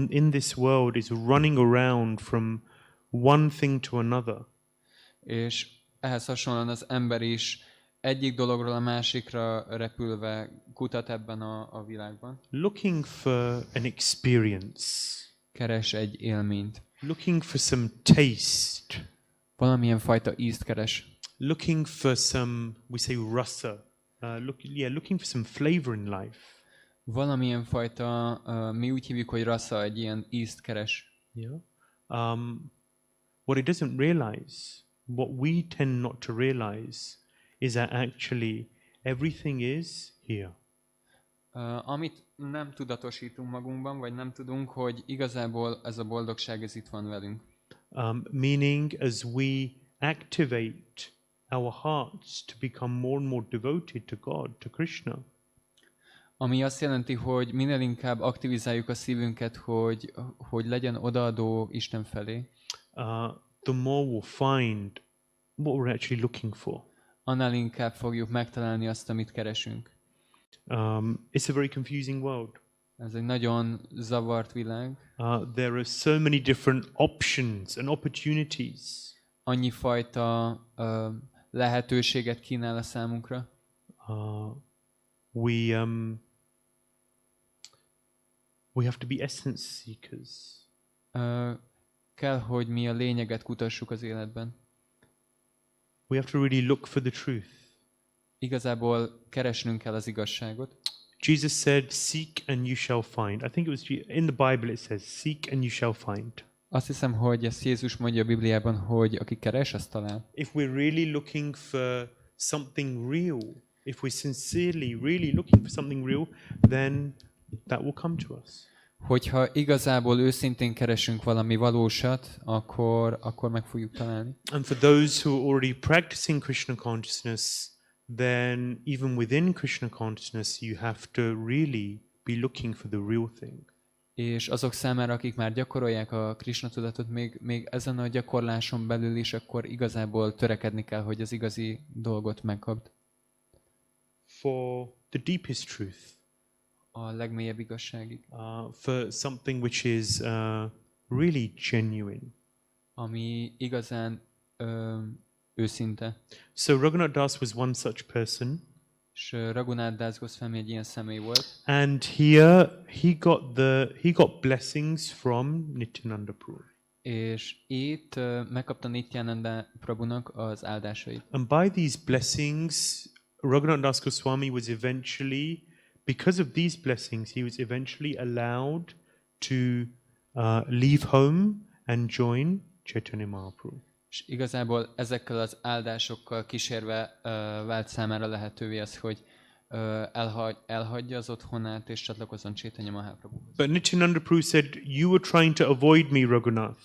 in this world is running around from one thing to another. És ehhez hasonlóan az ember is egyik dologról a másikra repülve kutat ebben a világban. Looking for an experience. Keres egy élményt. Looking for some taste. Valamilyen fajta ízt keres. Looking for some, we say rasa. Looking for some flavor in life. Valamilyen fajta, mi úgy hívjuk, hogy rasa, egy ilyen ízt keres. Yeah. What it doesn't realize, what we tend not to realize, is that actually everything is here. Amit nem tudatosítunk magunkban, vagy nem tudunk, hogy igazából ez a boldogság ez itt van velünk. Meaning, as we activate our hearts to become more and more devoted to God, to Krishna. Ami azt jelenti, hogy minél inkább aktivizáljuk a szívünket, hogy legyen odaadó Isten felé, the more we'll find what we're actually looking for. Annál inkább fogjuk megtalálni azt, amit keresünk. It's a very confusing world. Ez egy nagyon zavart világ. There are so many different options and opportunities. Annyi fajta lehetőséget kínál a számunkra. We have to be essence seekers. Kell, hogy mi a lényeget kutassuk az életben. We have to really look for the truth. Igazából keresnünk kell az igazságot. Jesus said, "Seek and you shall find." I think it was in the Bible. It says, "Seek and you shall find." Azt hiszem, hogy ezt Jézus mondja a Bibliában, hogy aki keres, azt talál. If we're really looking for something real, if we're sincerely really looking for something real, then that will come to us. Hogyha igazából őszintén keresünk valami valósat, akkor meg fogjuk találni. And for those who are already practicing Krishna consciousness, then even within Krishna consciousness, you have to really be looking for the real thing. És azok számára, akik már gyakorolják a Krishna tudatot, még ezen a gyakorláson belül is, akkor igazából törekedni kell, hogy az igazi dolgot megkapd. For the deepest truth. A legmélyebb igazságig. For something which is really genuine. Ami igazán őszinte. So Raghunath Das was one such person. És Raghunath Das Goswami egy ilyen személy volt. And here he got blessings from Nityananda Prabhu. És itt megkapta Nityananda Prabhunak az áldásait. And by these blessings, Raghunath Das Goswami was eventually, because of these blessings, he was eventually allowed to leave home and join Chaitanya Mahaprabhu. És igazából ezekkel az áldásokkal kísérve vált számára lehetővé az, hogy elhagyja az otthonát és csatlakozzon Chaitanya Mahaprabhuhoz. But Nityananda Prabhu said, "You were trying to avoid me, Raghunath."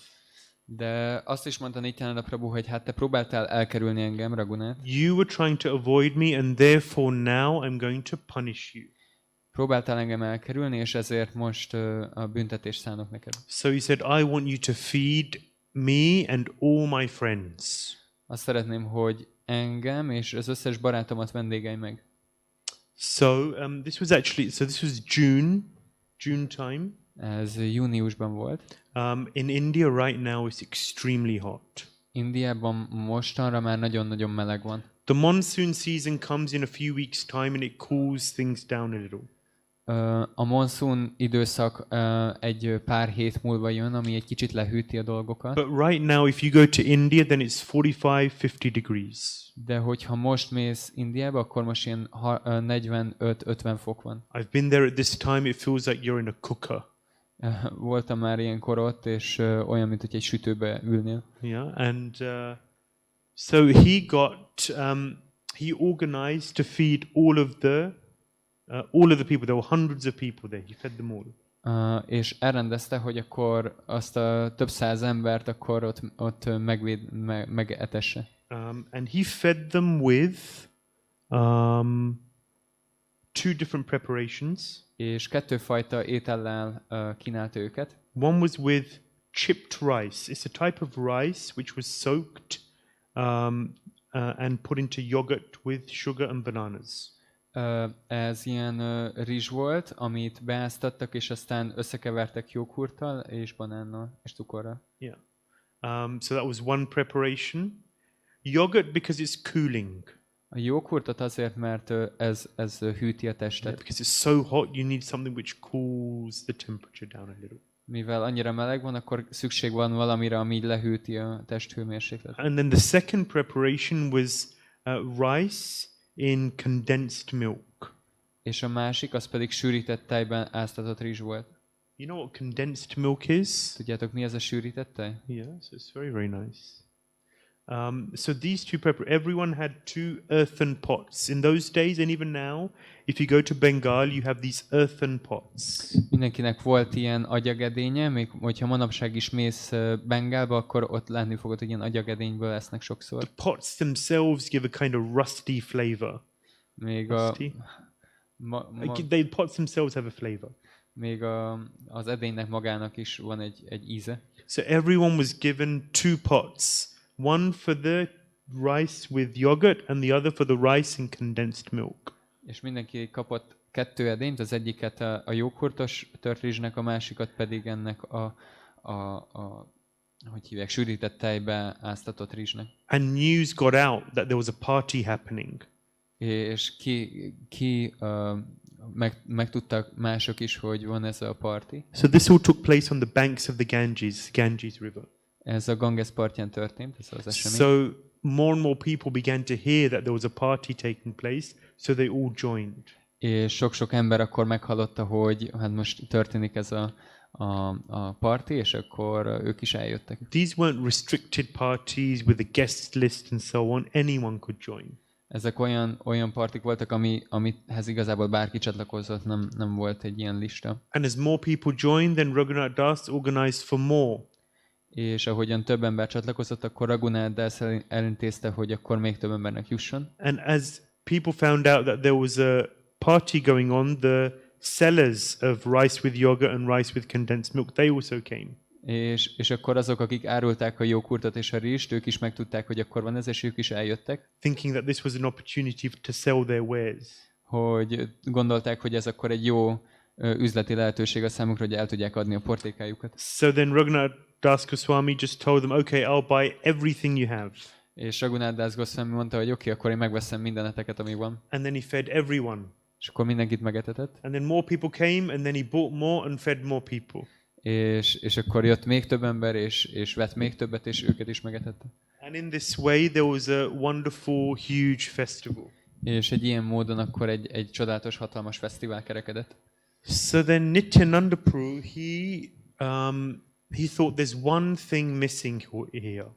De azt is mondta Nityananda Prabhu, hogy hát te próbáltál elkerülni engem, Raghunath. You were trying to avoid me, and therefore now I'm going to punish you. Próbáltál engem elkerülni, és ezért most a büntetést szánok neked. So he said, "I want you to feed me and all my friends." Azt szeretném, hogy engem és az összes barátomat vendégelj meg. So this was June time. Ez júniusban volt. In India right now it's extremely hot. Indiában mostanra már nagyon-nagyon meleg van. The monsoon season comes in a few weeks' time and it cools things down a little. A monszun időszak egy pár hét múlva jön, ami egy kicsit lehűti a dolgokat. But right now, if you go to India, then it's 45-50 degrees. De hogyha most mész Indiába, akkor most ilyen 45-50 fok van. I've been there at this time, it feels like you're in a cooker. Voltam már ilyenkor ott, és olyan, mint hogy egy sütőbe ülnél. Yeah, and so he organized to feed all of the people. There were hundreds of people there. He fed them all. És elrendezte, hogy akkor azt a több száz embert akkor ott megetesse. And he fed them with two different preparations. És kettőfajta étellel kínálta őket. One was with chipped rice. It's a type of rice which was soaked and put into yogurt with sugar and bananas. Ez ilyen rizs volt, amit beáztattak, és aztán összekevertek jógurttal és banánnal és cukorral. Yeah. So that was one preparation. Yogurt because it's cooling. A jógurtot azért, mert ez hűti a testet. Yeah, because it's so hot, you need something which cools the temperature down a little. Mivel annyira meleg van, akkor szükség van valamire, ami lehűti a testhőmérsékletet. And then the second preparation was rice in condensed milk. És a másik, az pedig sűrített tejben áztatott rizs volt. You know what condensed milk is? Tudjátok, mi ez a sűrített tej? Yeah, so it's very, very nice. So these two everyone had two earthen pots. In those days, and even now, if you go to Bengal, you have these earthen pots. Mindenkinek volt ilyen agyagedénye, még hogyha manapság is mész Bengálba, akkor ott látni fogod, hogy ilyen agyagedényből esznek sokszor. The pots themselves give a kind of rusty flavor. Még Rusty? The pots themselves have a flavor. Még az edénynek magának is van egy íze. So everyone was given two pots. One for the rice with yogurt and the other for the rice in condensed milk. És mindenki kapott kettő edényt, az egyiket a jógurtos tört rizsnek, a másikat pedig ennek hogy hívják, sűrített tejbe áztatott rizsnek. And news got out that there was a party happening. És megtudtak mások is, hogy van ez a party. So this all took place on the banks of the Ganges River. Ez a Ganges partján történt, ez az esemény. So more and more people began to hear that there was a party taking place, so they all joined. És sok-sok ember akkor meghallotta, hogy hát most történik ez a party, és akkor ők is eljöttek. These weren't restricted parties with a guest list and so on. Anyone could join. Ezek olyan partik voltak, amihez igazából bárki csatlakozott, nem volt egy ilyen lista. And as more people joined, then Raghunath Das organized for more. És ahogyan több ember csatlakozott, akkor Raghunath Das elintézte, hogy akkor még több embernek jusson. And as people found out that there was a party going on, the sellers of rice with yogurt and rice with condensed milk, they also came. És akkor azok, akik árulták a jógurtot és a rizst, ők is megtudták, hogy akkor van ez, és ők is eljöttek. Thinking that this was an opportunity to sell their wares. Hogy gondolták, hogy ez akkor egy jó üzleti lehetőség a számukra, hogy el tudják adni a portékájukat. So then Raghunath Das Goswami just told them, okay, I'll buy everything you have. És Raghunath Das Goswami mondta, hogy oké, akkor én megveszem mindeneteket, ami van. And then he fed everyone. És akkor mindenkit megetetett. And then more people came, and then he bought more and fed more people. És akkor jött még több ember, és vett még többet, és őket is megetette. And in this way there was a wonderful, huge festival. És egy ilyen módon akkor egy csodálatos, hatalmas fesztivál kerekedett. So then Nityananda Prabhu, he thought there's one thing missing here.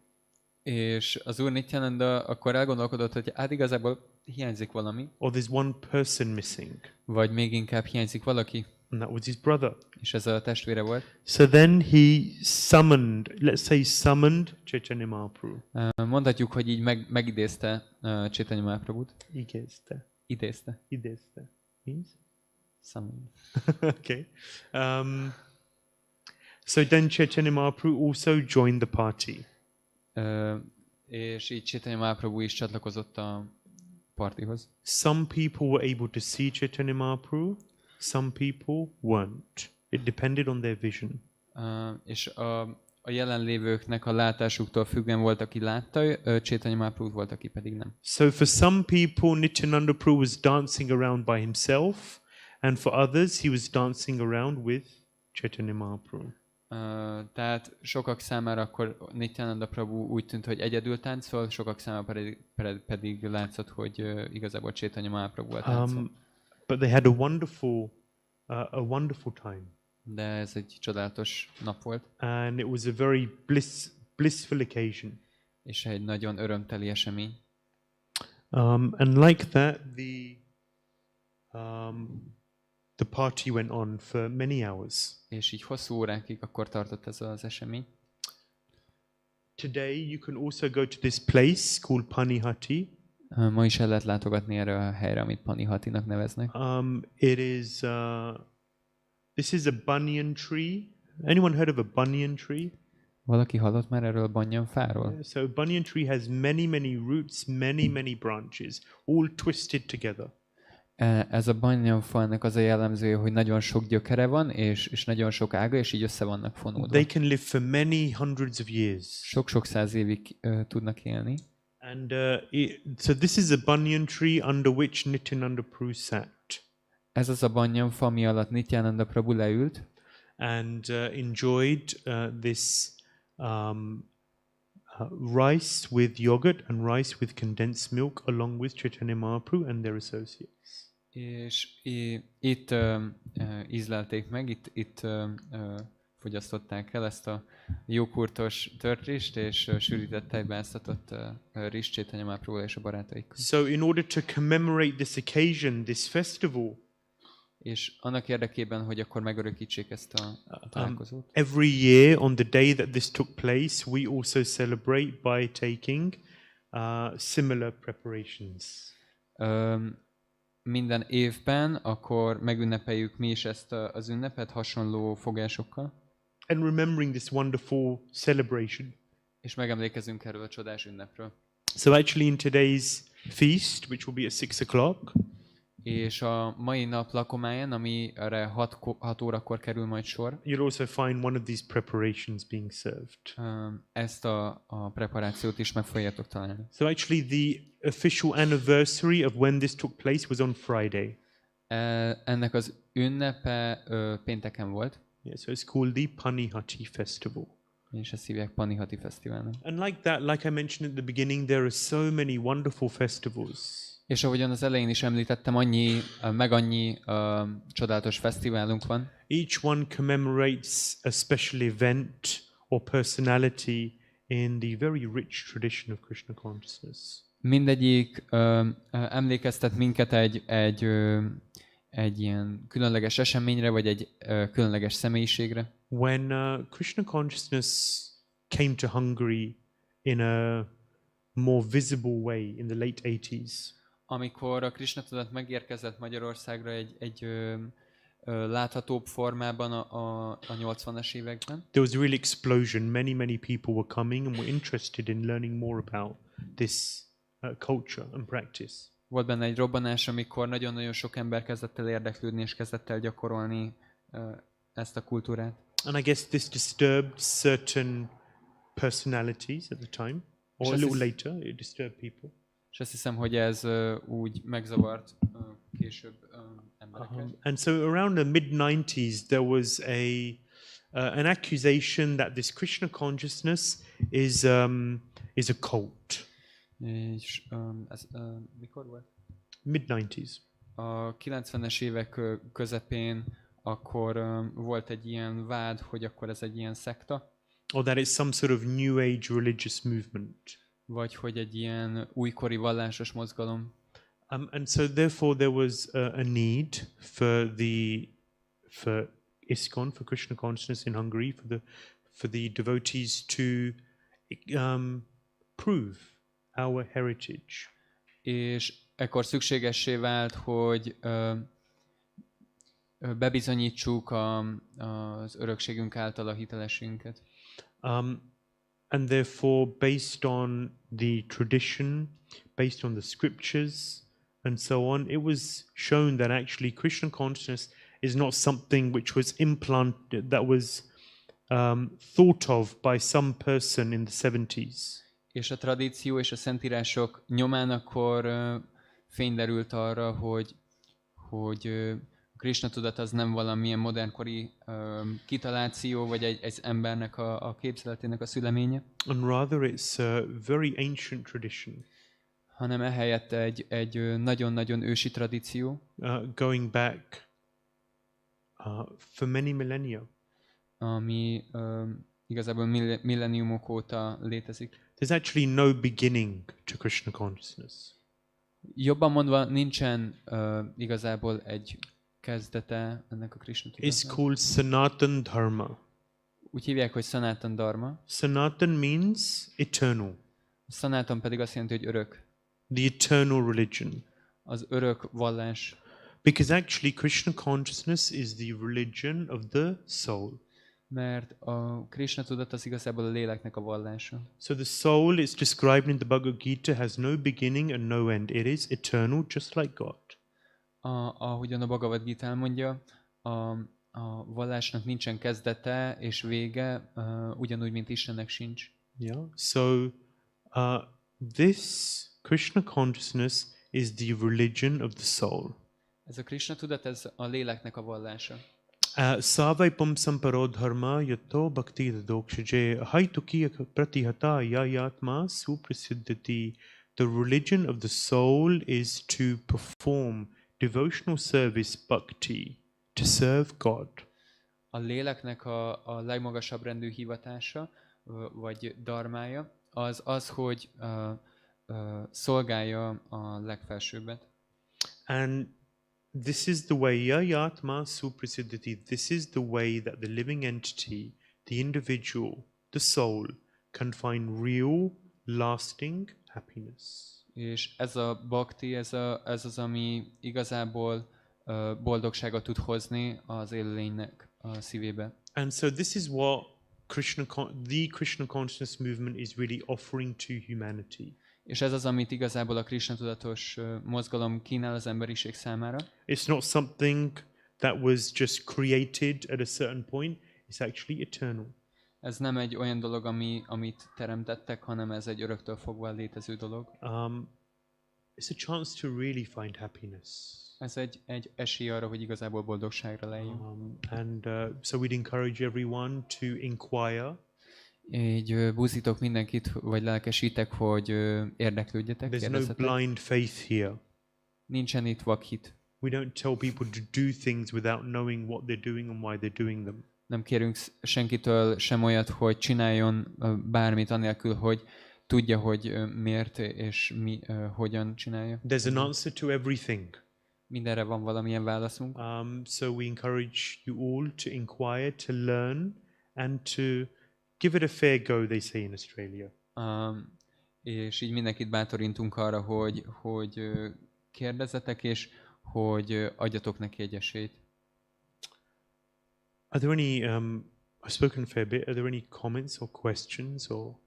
És az úr Nityananda akkor elgondolkodott, hogy hát igazából hiányzik valami. Or there's one person missing. Vagy még inkább hiányzik valaki. And that was his brother. És ez a testvére volt. So then he summoned Chaitanya Mahaprabhu. Mondhatjuk, hogy így megidézte Chaitanya Mahaprabhut. Idézte. Means? Summon. Okay. So then Chaitanya Mahaprabhu also joined the party. És így Chaitanya Mahaprabhu is csatlakozott a partihoz. Some people were able to see Chaitanya Mahaprabhu, some people weren't. It depended on their vision. És a jelenlévőknek a látásuktól függően volt, aki látta Chaitanya Mahaprabhut, volt, aki pedig nem. So for some people, Nityananda Prabhu was dancing around by himself, and for others, he was dancing around with Chaitanya Mahaprabhu. Tehát sokak számára akkor Nityananda Prabhu úgy tűnt, hogy egyedül táncol, sokak számára pedig látszott, hogy igazából Chaitanya Mahaprabhu táncol. But they had a wonderful time. De ez egy csodálatos nap volt. And it was a very blissful occasion. És egy nagyon örömteli esemény. And like that, the party went on for many hours. És így hosszú órákig akkor tartott ez az esemény. Today you can also go to this place called Panihati. Ma is el lehet látogatni erre a helyre, amit Panihatinak neveznek. It is this is a banyan tree. Anyone heard of a banyan tree? Valaki hallott már erről a banyanfáról? So banyan tree has many roots, many branches, all twisted together. Ez a banyanfának az a jellemzője, hogy nagyon sok gyökere van, és nagyon sok ága, és így össze vannak fonódva. They can live for many hundreds of years. Sok száz évig tudnak élni. And so this is a banyan tree under which Nityananda Prabhu sat. Ez az a banyanfa, ami alatt Nityananda Prabhu leült. And enjoyed this rice with yogurt and rice with condensed milk along with Chaitanya Mahaprabhu and their associates. És itt ízlelték meg, itt fogyasztották el ezt a jókurtos törtrist, és sűrített tejbe áztatott rizs Chaitanya Mahaprabhu és a barátaikkal. So in order to commemorate this occasion, this festival, És annak érdekében, hogy akkor megörökítsék ezt a találkozót. Every year on the day that this took place, we also celebrate by taking similar preparations. Minden évben akkor megünnepeljük mi is ezt az ünnepet hasonló fogásokkal. And remembering this wonderful celebration. És megemlékezünk erről a csodás ünnepről. So actually in today's feast, which will be at 6 o'clock, és a mai nap lakomáján, ami erre 6 órakor kerül majd sor, you'll also find one of these preparations being served. Ezt a preparációt is meg fogjátok találni. So actually the official anniversary of when this took place was on Friday. Ennek az ünnepe pénteken volt. Yeah, so it's called the Panihati Festival. És ezt hívják Panihati Fesztiválnak. And like that, like I mentioned at the beginning, there are so many wonderful festivals. És ahogyan az elején is említettem, annyi csodálatos fesztiválunk van. Each one commemorates a special event or personality in the very rich tradition of Krishna consciousness. Mindegyik emlékeztet minket egy ilyen különleges eseményre, vagy egy különleges személyiségre. When Krishna consciousness came to Hungary in a more visible way in the late 80s. Amikor a Krishna tudat megérkezett Magyarországra egy láthatóbb formában a 80-as években. There was a real explosion. Many people were coming and were interested in learning more about this culture and practice. Volt benne egy robbanás, amikor nagyon-nagyon sok ember kezdett el érdeklődni és kezdett el gyakorolni ezt a kultúrát. And I guess this disturbed certain personalities at the time, or a little later, it disturbed people. És azt hiszem, hogy ez úgy megzavart később embereket. And so around the mid-90s there was an accusation that this Krishna consciousness is a cult. És ez mikor volt? Mid-90s. A 90-es évek közepén akkor volt egy ilyen vád, hogy akkor ez egy ilyen szekta. Or that it's some sort of new age religious movement. Vagy hogy egy ilyen újkori vallásos mozgalom. And so therefore there was a need for ISKCON, for Krishna consciousness in Hungary, for the devotees to prove our heritage. És ekkor szükségessé vált, hogy bebizonyítsuk az örökségünk által a hitelességünket. And therefore, based on the tradition, based on the scriptures, and so on, it was shown that actually Krishna consciousness is not something which was implanted, that was thought of by some person in the 70s. És a tradíció és a szentírások nyomán akkor fény derült arra, hogy Krishna tudat az nem valamilyen modernkori kitaláció, vagy egy embernek a képzeletének a szüleménye. And rather it's a very ancient tradition. Hanem ehelyett egy nagyon-nagyon ősi tradíció. Going back for many millennia. Ami igazából millenniumok óta létezik. There's actually no beginning to Krishna consciousness. Jobban mondva nincsen igazából egy kezdete ennek a Krishna It's tudatnak. called Sanatan Dharma. Úgy hívják, hogy Sanatan Dharma. Sanatan means eternal, Sanatan pedig azt jelenti, hogy örök. the eternal religion. Az örök vallás. Because actually, Krishna consciousness is the religion of the soul. Mert a Krishna tudat az igazából a léleknek a vallása. So the soul is described in the Bhagavad Gita has no beginning and no end. It is eternal, just like God. Ahogyan a Bhagavad Gita elmondja, a vallásnak nincsen kezdete és vége, ugyanúgy, mint Istennek sincs. Yeah. So this Krishna consciousness is the religion of the soul. Ez a Krishna tudat, ez a léleknek a vallása. Savaipam samparo dharma yato bhakti dadokshaje haituki pratihata yayatma suprasiddhati. The religion of the soul is to perform devotional service bhakti, to serve God. A léleknek a legmagasabb rendű hivatása, vagy dharmája, az, hogy szolgálja a legfelsőbbet. And this is the way yayatma suprasiddhati. This is the way that the living entity, the individual, the soul can find real, lasting happiness. És ez a bhakti, ez az, ami igazából boldogságot tud hozni az élőlénynek a szívébe. And so this is what the Krishna consciousness movement is really offering to humanity. És ez az, amit igazából a Krishna tudatos mozgalom kínál az emberiség számára. It's not something that was just created at a certain point. It's actually eternal. Ez nem egy olyan dolog, amit teremtettek, hanem ez egy öröktől fogva létező dolog. It's a chance to really find happiness. Ez egy esély arra, hogy igazából boldogságra lejjünk. So we'd encourage everyone to inquire. Így buzdítok mindenkit, vagy lelkesítek, hogy érdeklődjetek, There's no kérdezzetek. blind faith here. Nincsen itt vakhit. We don't tell people to do things without knowing what they're doing and why they're doing them. Nem kérünk senkitől sem olyat, hogy csináljon bármit anélkül, hogy tudja, hogy miért és hogyan csinálja. There's an answer to everything. Mindenre van valamilyen válaszunk. So we encourage you all to inquire, to learn, and to give it a fair go, they say in Australia. És így mindenkit bátorítunk arra, hogy kérdezzetek, és hogy adjatok neki egy esélyt. Are there any, I've spoken a fair bit, are there any comments or questions or?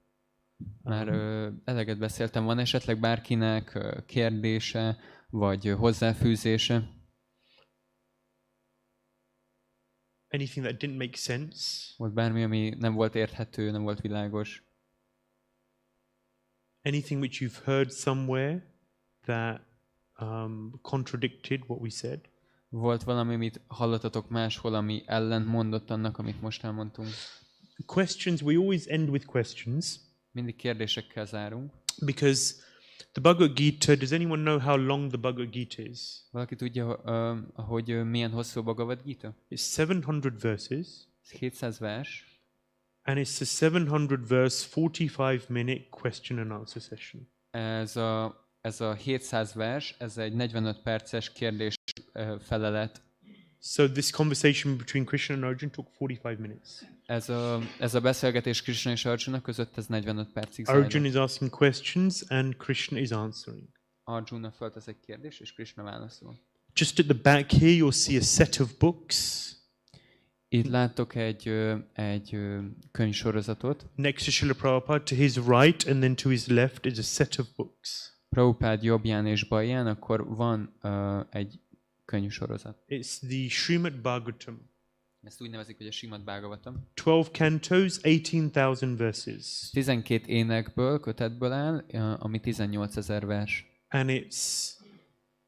Már eleget beszéltem, van esetleg bárkinek kérdése, vagy hozzáfűzése? Anything that didn't make sense? Volt bármi, ami nem volt érthető, nem volt világos? Anything which you've heard somewhere that contradicted what we said? Volt valami, amit hallottatok máshol, ami ellent mondott annak, amit most elmondtunk? Questions, we always end with questions. Mindig kérdésekkel zárunk. Because the Bhagavad Gita, does anyone know how long the Bhagavad Gita is? Valaki tudja, hogy milyen hosszú a Bhagavad Gita? It's 700 verses. Ez 700 vers. And it's a 700 verse, 45-minute question and answer session. Ez a 700 vers, ez egy 45 perces kérdés felelet. So this conversation between Krishna and Arjuna took 45 minutes. Ez a beszélgetés Krishna és Arjuna között, ez 45 percig zajlott. Arjuna is asking questions and Krishna is answering. Arjuna föltesz egy kérdést, és Krishna válaszol. Just at the back here you'll see a set of books. Itt láttok egy könyvsorozatot. Next to Srila Prabhupada, to his right and then to his left is a set of books. Prabhupád jobbján és balján, akkor van egy könyvsorozat. It's the Srimad Bhagavatam. Ezt úgy nevezik, hogy a Srimad Bhagavatam. 12 cantos, 18,000 verses. 12 énekből, kötetből áll, ami 18 000 vers. And it's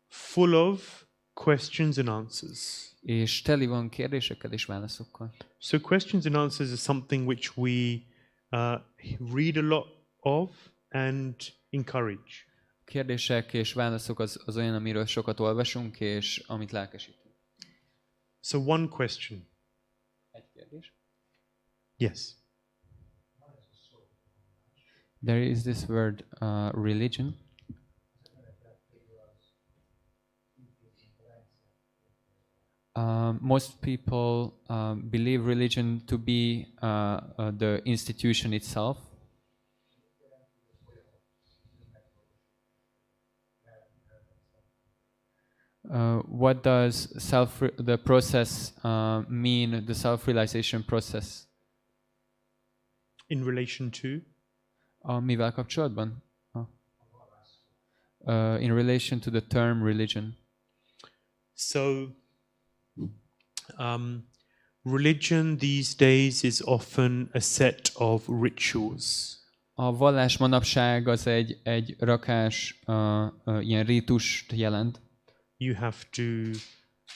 full of questions and answers. És teli van kérdésekkel és válaszokkal. So questions and answers are something which we read a lot of and encourage. Kérdések és válaszok az olyan, amiről sokat olvasunk, és amit lelkesítünk. So one question. Egy kérdés. Yes. There is this word religion. Most people believe religion to be the institution itself. What does the process mean? The self-realization process. In relation to? Mivel kapcsolatban? In relation to the term religion. So, religion these days is often a set of rituals. A vallás manapság az egy rakás ilyen ritust jelent. You have to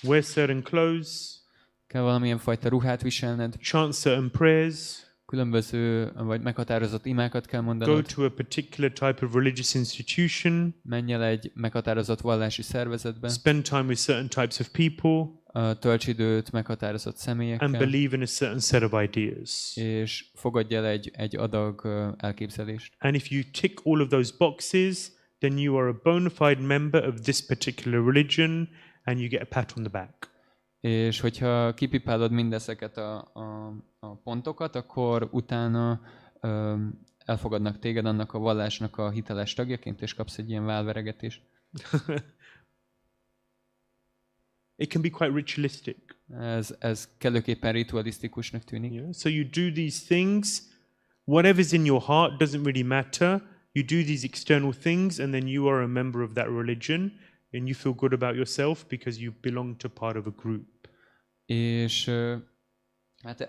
wear certain clothes, kell valamilyen fajta ruhát viselned, chant certain prayers, különböző vagy meghatározott imákat kell go mondanod, to a particular type of religious institution, menj el egy meghatározott vallási szervezetbe, spend time with certain types of people, tölts időt meghatározott and személyekkel, believe in a certain set of ideas. és fogadj el egy adag elképzelést. And if you tick all of those boxes, then you are a bona fide member of this particular religion, and you get a pat on the back. És hogyha kipipálod mindezeket a pontokat, akkor utána elfogadnak téged annak a vallásnak a hiteles tagjaként, és kapsz egy ilyen válveregetést. It can be quite ritualistic. Ez kellőképpen ritualisztikusnak tűnik. Yeah? So you do these things, whatever's in your heart doesn't really matter. You do these external things, and then you are a member of that religion, and you feel good about yourself because you belong to part of a group. És hát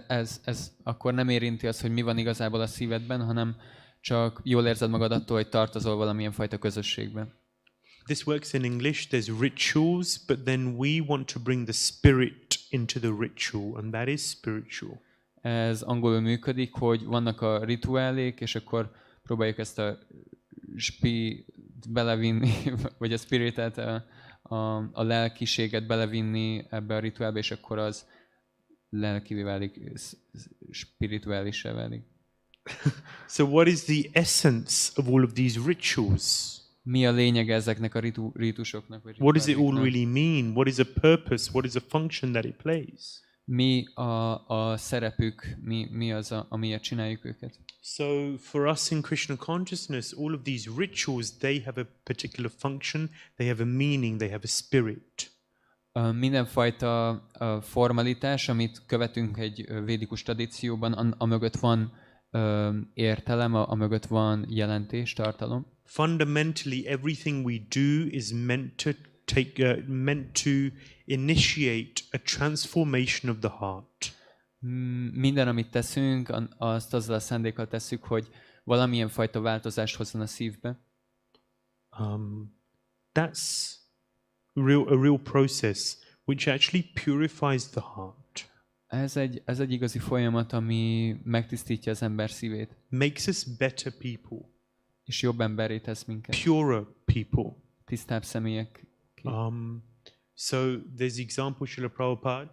ez akkor nem érinti azt, hogy mi van igazából a szívedben, hanem csak jól érzed magad attól, hogy tartozol valamilyen fajta közösségben. This works in English, there's rituals, but then we want to bring the spirit into the ritual, and that is spiritual. Ez angolul működik, hogy vannak a rituálék, és akkor próbáljuk ezt a belevinni, vagy a spiritet, a lelkiséget belevinni ebbe a rituálba, és akkor az lelkivé válik, spirituálisá válik. So what is the essence of all of these rituals? Mi a lényege ezeknek a ritusoknak? Vagy What does it all really mean? What is a purpose? What is a function that it plays? Mi a szerepük? Mi az, amiért csináljuk őket? So for us in Krishna consciousness, all of these rituals, they have a particular function, they have a meaning, they have a spirit. Mindenfajta formalitás, amit követünk egy védikus tradícióban, amögött van értelem, amögött van jelentés, tartalom. Fundamentally, everything we do is meant to initiate a transformation of the heart. Minden, amit teszünk, azt azzal a szándékkal tesszük, hogy valamilyen fajta változást hozzon a szívbe. That's a real process which actually purifies the heart. Ez egy igazi folyamat, ami megtisztítja az ember szívét. Makes us better people. És jobb emberré tesz minket. Purer people. Tisztább személyek. So there's the example Srila Prabhupada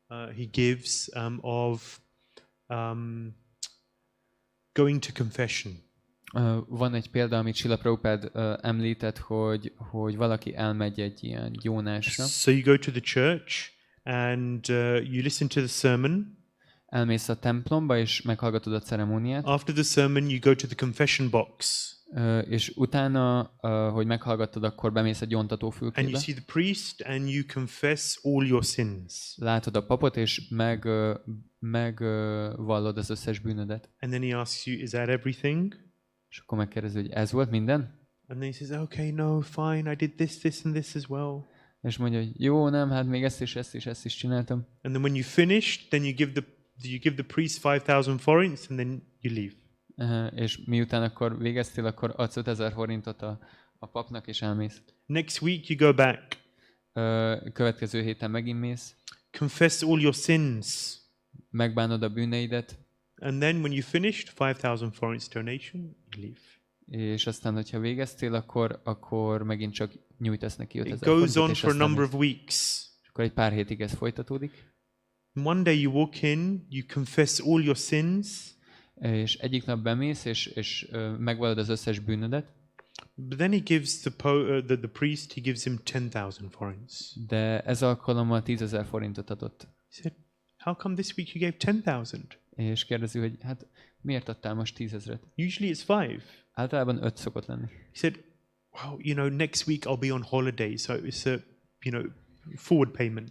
he gives of going to confession. Van egy példa, amit Srila Prabhupada említett, hogy valaki elmegy egy ilyen gyónásra. So you go to the church and you listen to the sermon. Elmész a templomba és meghallgatod a ceremóniát. After the sermon you go to the confession box. És utána, hogy meghallgattad, akkor bemész a gyóntatófülkébe. And you see the priest and you confess all your sins. Látod a papot, és megvallod az összes bűnödet. And then he asks you, is that everything? És akkor megkérdezi, hogy ez volt minden? And then he says, okay, no, fine, I did this and this as well. És mondja, hogy jó, nem, hát még ezt is csináltam. And then when you finished, then you give the priest 5,000 forints and then you leave. És miután akkor végeztél, akkor adsz 5000 forintot a papnak, és elmész. Next week you go back. Következő héten megint mész. Confess all your sins. Megbánod a bűneidet. And then when you finished, 5,000 forints donation, you leave. És aztán, hogyha végeztél, akkor megint csak nyújtasz neki 5000 It goes forintot, on és for a aztán number mész. of weeks. És akkor egy pár hétig ez folytatódik. One day you walk in, you confess all your sins. És egyik nap bemész, és megvallod az összes bűnödet. But then he gives the priest, he gives him 10,000 forints. De ez alkalommal 10,000 forintot adott. He said, how come this week you gave 10,000? És kérdezi, hogy hát miért adtál most 10,000-et? Usually it's 5. Általában 5 szokott lenni. He said, well, next week I'll be on holiday, so it's a, forward payment.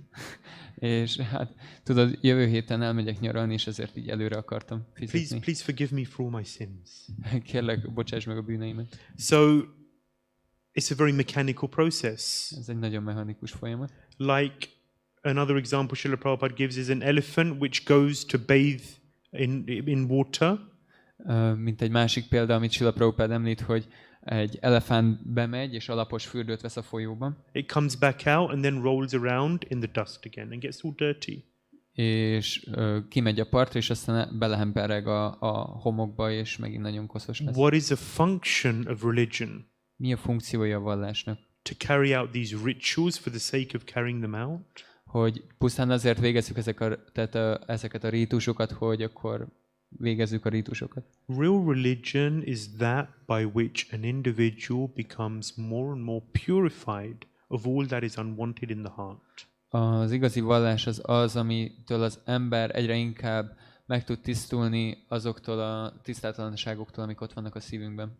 És hát tudod, jövő héten elmegyek nyaralni, és ezért így előre akartam fizetni. Please forgive me for all my sins. Kérlek, bocsáss meg a bűneimet. So it's a very mechanical process. Ez egy nagyon mechanikus folyamat. Like another example Srila Prabhupada gives is an elephant which goes to bathe in water. Mint egy másik példa, amit Srila Prabhupada említ, hogy egy elefánt bemegy, és alapos fürdőt vesz a folyóban. It comes back out and then rolls around in the dust again and gets all dirty. És kimegy a partra, és aztán belehempereg a homokba, és megint nagyon koszos lesz. What is a function of religion? Mi a funkciója a vallásnak? To carry out these rituals for the sake of carrying them out? Hogy pusztán azért végezzük ezeket a rítusokat, hogy akkor végezzük a rítusokat. Real religion is that by which an individual becomes more and more purified of all that is unwanted in the heart. Az igazi vallás az, amitől az ember egyre inkább meg tud tisztulni azoktól a tisztátalanságoktól, amik ott vannak a szívünkben.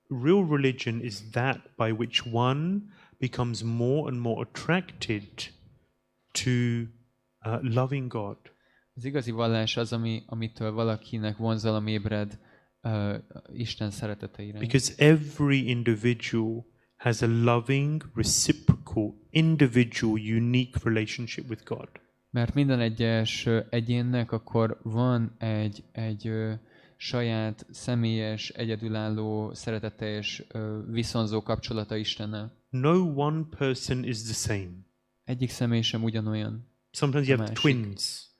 Real religion is that by which one becomes more and more attracted to loving God. Az igazi vallás az, amitől valakinek vonzalom ébred Isten szeretete iránt. Because every individual has a loving, reciprocal, individual, unique relationship with God. Mert minden egyes egyénnek akkor van egy saját, személyes, egyedülálló, szeretetteljes, viszonzó kapcsolata Istennel. No one person is the same. Egyik személy sem ugyanolyan. Sometimes you have twins.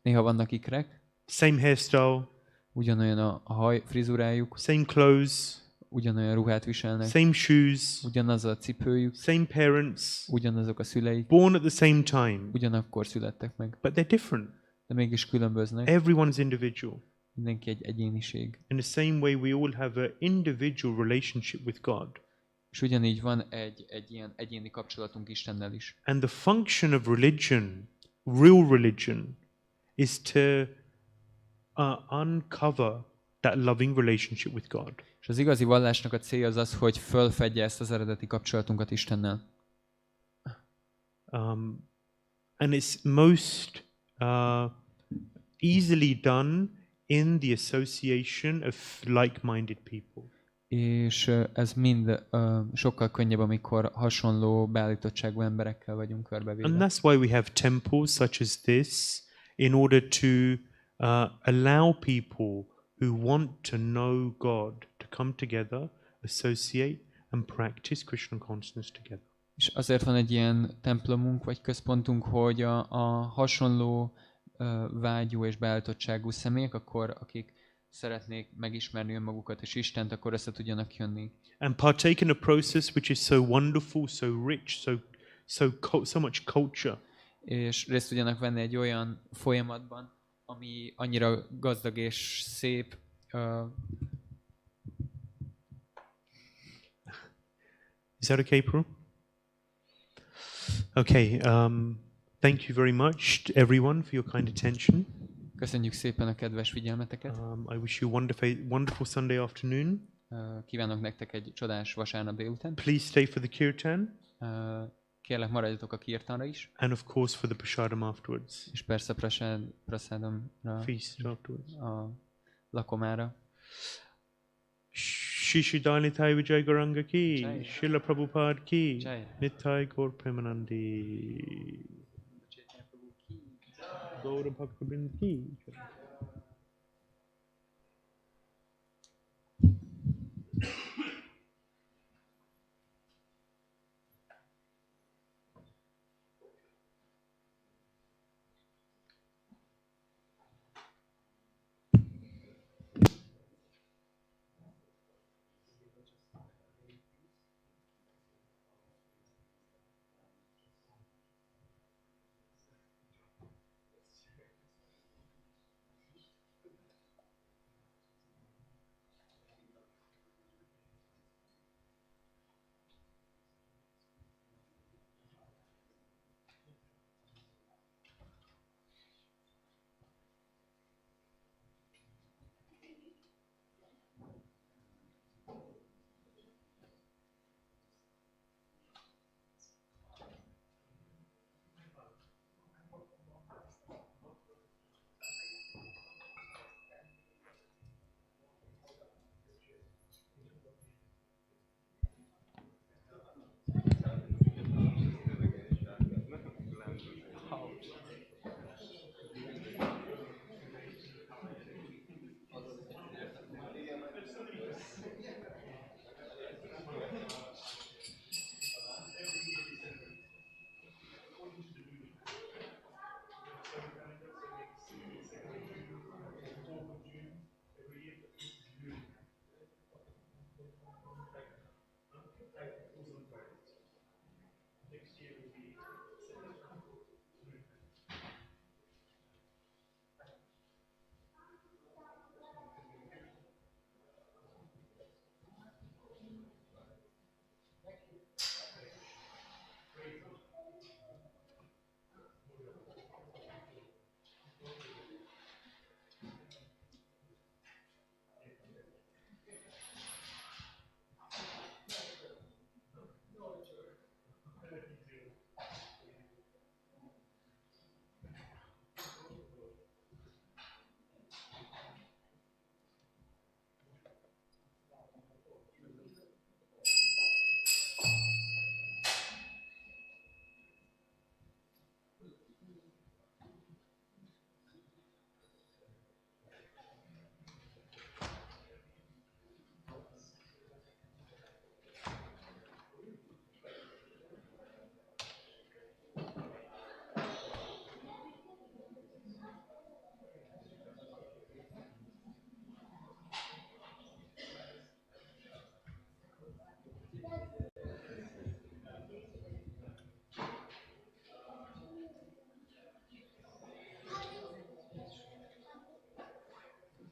Néha vannak ikrek. Same hairstyle. Ugyanolyan a haj, frizurájuk. Same clothes. Ugyanolyan ruhát viselnek. Same shoes. Ugyanaz a cipőjük. Same parents. Ugyanazok a szüleik. Born at the same time. Ugyanakkor születtek meg. But they're different. De mégis különböznek. Everyone's individual. Mindenki egy egyéniség. In the same way we all have an individual relationship with God. És ugyanígy van egy ilyen egyéni kapcsolatunk Istennel is. And the function of religion, real religion, is to uncover that loving relationship with God. És az igazi vallásnak a célja az, hogy fölfedje ezt az eredeti kapcsolatunkat Istennel. And it's most easily done in the association of like-minded people. És ez mind sokkal könnyebb, amikor hasonló beállítottságú emberekkel vagyunk körbevéve. And that's why we have temples such as this, in order to allow people who want to know God to come together, associate and practice Krishna consciousness together. És azért van egy ilyen templomunk vagy központunk, hogy a hasonló vágyú és beállítottságú személyek, akik szeretnék megismerni önmagukat és Istent, akkor össze tudjanak jönni. And partake in a process which is so wonderful, so rich, so much culture. És részt tudjanak venni egy olyan folyamatban, ami annyira gazdag és szép. Is that okay, Prabhu? Okay. Thank you very much to everyone for your kind attention. Köszönjük szépen a kedves figyelmeteket. I wish you a wonderful Sunday afternoon. Kívánok nektek egy csodás vasárnap délután. Please stay for the kirtan. Kérlek, maradjatok a kirtanra is. And of course for the prasadam afterwards. És persze prasadamra, Feast afterwards. a lakomára. Shishi Dalitai Vijay Gauranga ki, Jai. Srila Prabhupada ki, Jai. Nitai Gaur Premanandi, Gaura Bhaktabind ki. next year will be